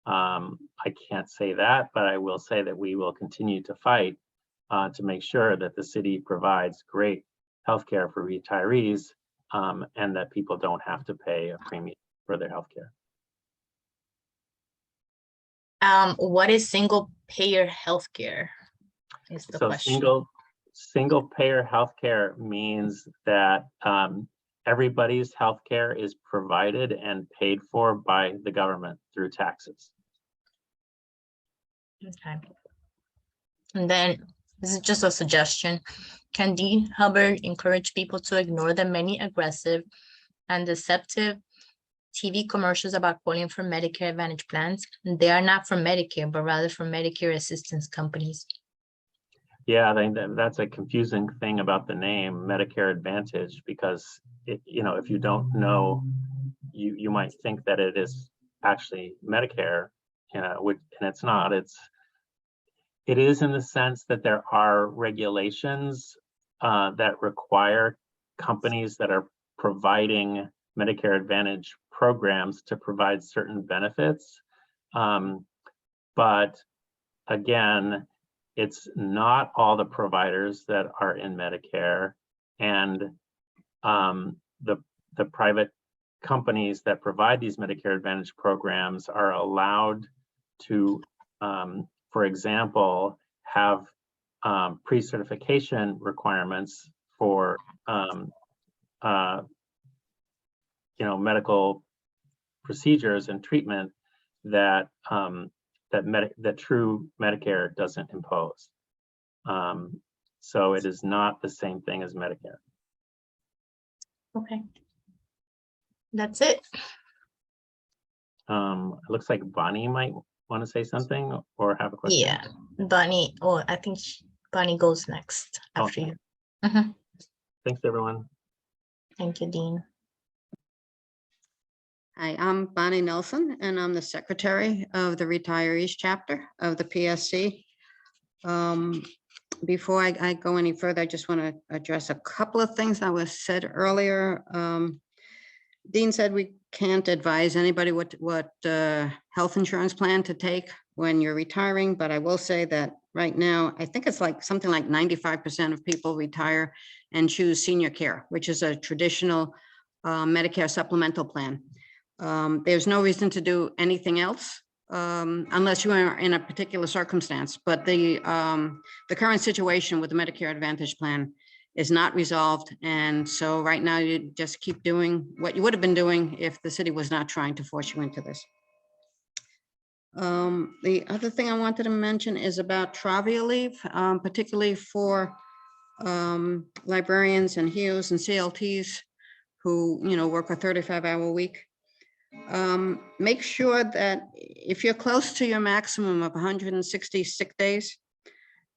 I can't say that, but I will say that we will continue to fight to make sure that the city provides great healthcare for retirees and that people don't have to pay a premium for their healthcare. What is single payer healthcare? Is the question. Single payer healthcare means that everybody's healthcare is provided and paid for by the government through taxes. Okay. And then this is just a suggestion. Can Dean Hubbard encourage people to ignore the many aggressive and deceptive TV commercials about calling for Medicare Advantage plans? They are not for Medicare, but rather for Medicare assistance companies. Yeah, I think that's a confusing thing about the name Medicare Advantage, because you know, if you don't know, you might think that it is actually Medicare, and it's not. It is in the sense that there are regulations that require companies that are providing Medicare Advantage programs to provide certain benefits. But again, it's not all the providers that are in Medicare, and the private companies that provide these Medicare Advantage programs are allowed to, for example, have pre-certification requirements for medical procedures and treatment that that true Medicare doesn't impose. So it is not the same thing as Medicare. Okay. That's it. It looks like Bonnie might want to say something or have a question. Yeah, Bonnie. Oh, I think Bonnie goes next after Okay. you. Mhm. Thanks, everyone. Thank you, Dean. Hi, I'm Bonnie Nelson, and I'm the secretary of the retirees chapter of the PSC. Before I go any further, I just want to address a couple of things that was said earlier. Dean said we can't advise anybody what health insurance plan to take when you're retiring, but I will say that right now, I think it's like something like 95% of people retire and choose senior care, which is a traditional Medicare supplemental plan. There's no reason to do anything else unless you are in a particular circumstance. But the current situation with the Medicare Advantage plan is not resolved. And so right now you just keep doing what you would have been doing if the city was not trying to force you into this. The other thing I wanted to mention is about Travia leave, particularly for librarians and HEOs and CLTs who, work a 35-hour week. Make sure that if you're close to your maximum of 160 sick days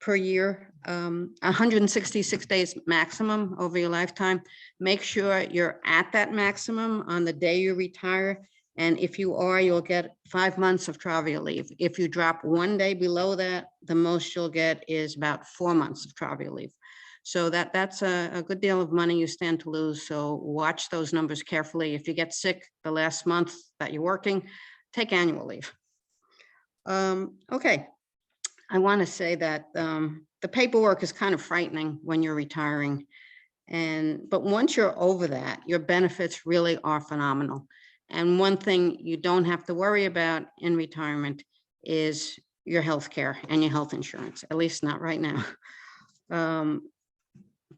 per year, 166 days maximum over your lifetime, make sure you're at that maximum on the day you retire. And if you are, you'll get 5 months of Travia leave. If you drop 1 day below that, the most you'll get is about 4 months of Travia leave. So that's a good deal of money you stand to lose. So watch those numbers carefully. If you get sick the last month that you're working, take annual leave. Okay, I want to say that the paperwork is kind of frightening when you're retiring. But once you're over that, your benefits really are phenomenal. And one thing you don't have to worry about in retirement is your health care and your health insurance, at least not right now.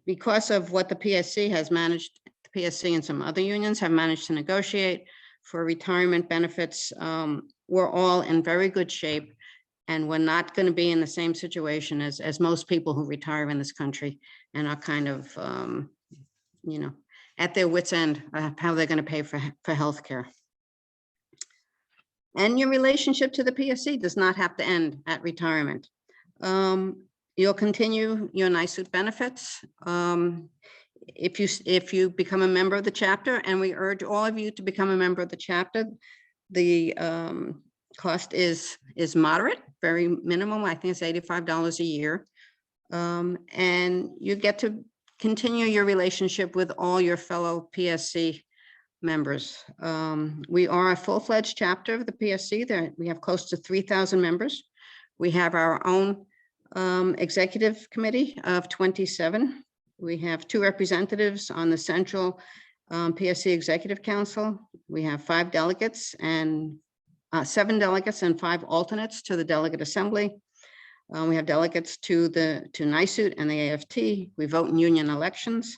Because of what the PSC has managed, the PSC and some other unions have managed to negotiate for retirement benefits, we're all in very good shape. And we're not going to be in the same situation as most people who retire in this country and are kind of, at their wits' end how they're going to pay for healthcare. And your relationship to the PSC does not have to end at retirement. You'll continue your NYSUT benefits if you become a member of the chapter, and we urge all of you to become a member of the chapter. The cost is moderate, very minimum. I think it's $85 a year. And you get to continue your relationship with all your fellow PSC members. We are a full-fledged chapter of the PSC. There we have close to 3,000 members. We have our own executive committee of 27. We have 2 representatives on the central PSC Executive Council. We have 5 delegates and 7 delegates and 5 alternates to the Delegate Assembly. We have delegates to NYSUT and the AFT. We vote in union elections.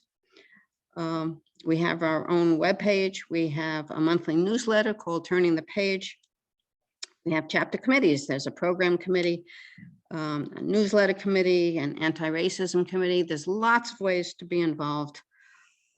We have our own webpage. We have a monthly newsletter called Turning the Page. We have chapter committees. There's a program committee, a newsletter committee, an anti-racism committee. There's lots of ways to be involved.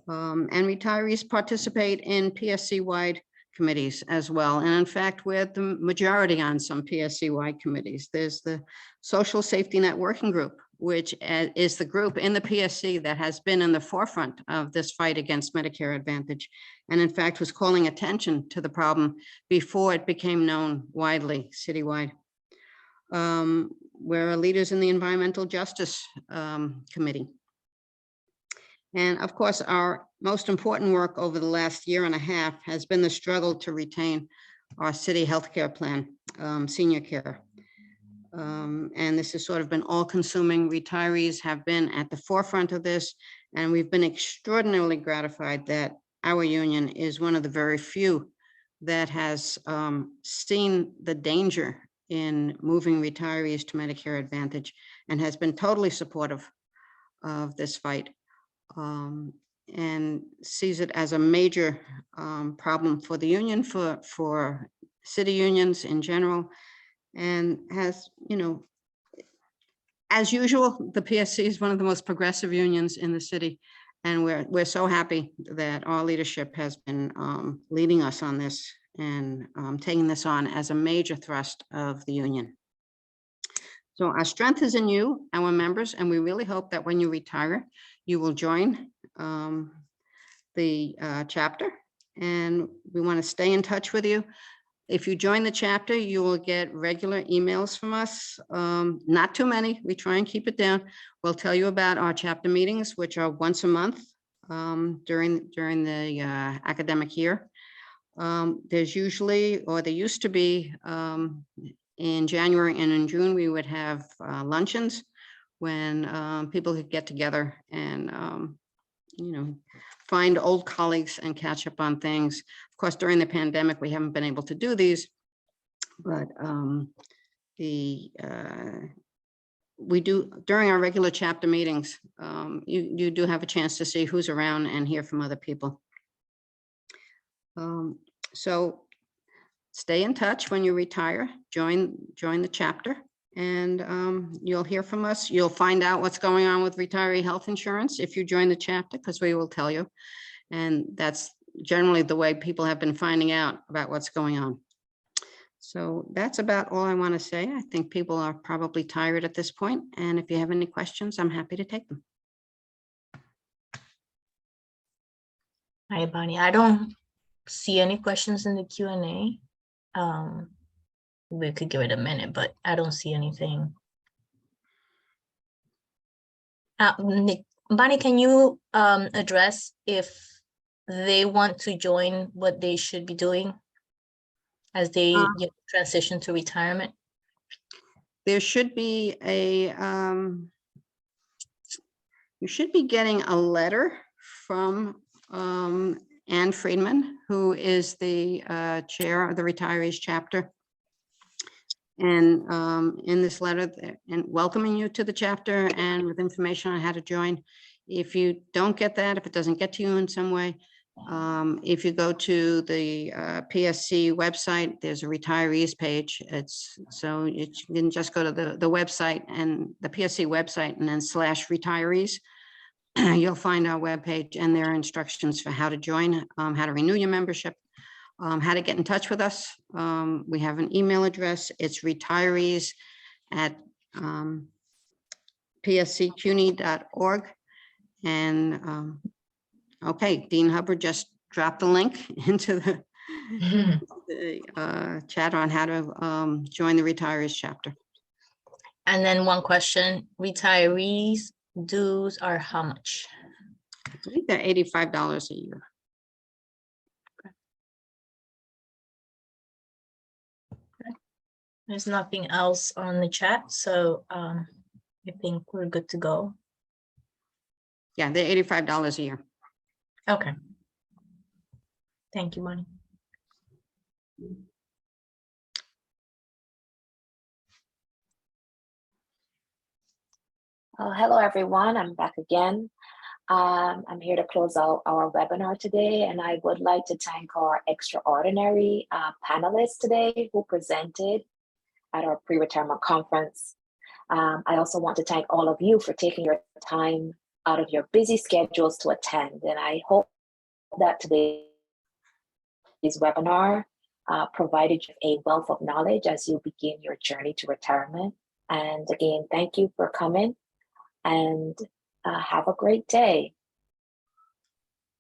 And retirees participate in PSC-wide committees as well. And in fact, we're the majority on some PSC-wide committees. There's the Social Safety Net Working Group, which is the group in the PSC that has been in the forefront of this fight against Medicare Advantage. And in fact, was calling attention to the problem before it became known widely citywide. We're leaders in the Environmental Justice Committee. And of course, our most important work over the last year and a half has been the struggle to retain our city healthcare plan, senior care. And this has sort of been all-consuming. Retirees have been at the forefront of this, and we've been extraordinarily gratified that our union is one of the very few that has seen the danger in moving retirees to Medicare Advantage and has been totally supportive of this fight, and sees it as a major problem for the union, for city unions in general, and has, you know, as usual, the PSC is one of the most progressive unions in the city. And we're so happy that our leadership has been leading us on this and taking this on as a major thrust of the union. So our strength is in you, our members, and we really hope that when you retire, you will join the chapter, and we want to stay in touch with you. If you join the chapter, you will get regular emails from us. Not too many. We try and keep it down. We'll tell you about our chapter meetings, which are once a month during the academic year. There's usually, or there used to be, in January and in June, we would have luncheons when people could get together and you know, find old colleagues and catch up on things. Of course, during the pandemic, we haven't been able to do these, but we do during our regular chapter meetings. You do have a chance to see who's around and hear from other people. So stay in touch when you retire. Join the chapter, and you'll hear from us. You'll find out what's going on with retiree health insurance if you join the chapter, because we will tell you. And that's generally the way people have been finding out about what's going on. So that's about all I want to say. I think people are probably tired at this point, and if you have any questions, I'm happy to take them. Hi, Bonnie. I don't see any questions in the Q&A. We could give it a minute, but I don't see anything. Bonnie, can you address if they want to join, what they should be doing as they transition to retirement? There should be a, you should be getting a letter from Ann Friedman, who is the chair of the retirees chapter. And in this letter, and welcoming you to the chapter and with information on how to join. If you don't get that, if it doesn't get to you in some way, if you go to the PSC website, there's a retirees page. So you can just go to the website and the PSC website and then /retirees. You'll find our webpage, and there are instructions for how to join, how to renew your membership, how to get in touch with us. We have an email address. It's retirees@psccuny.org. And okay, Dean Hubbard just dropped the link into the chat on how to join the retirees chapter. And then one question, retirees dues are how much? I believe they're $85 a year. There's nothing else on the chat, so I think we're good to go. Yeah, they're $85 a year. Okay. Thank you, Bonnie. Hello, everyone. I'm back again. I'm here to close out our webinar today, and I would like to thank our extraordinary panelists today who presented at our pre-retirement conference. I also want to thank all of you for taking your time out of your busy schedules to attend, and I hope that today's webinar provided you a wealth of knowledge as you begin your journey to retirement. And again, thank you for coming, and have a great day.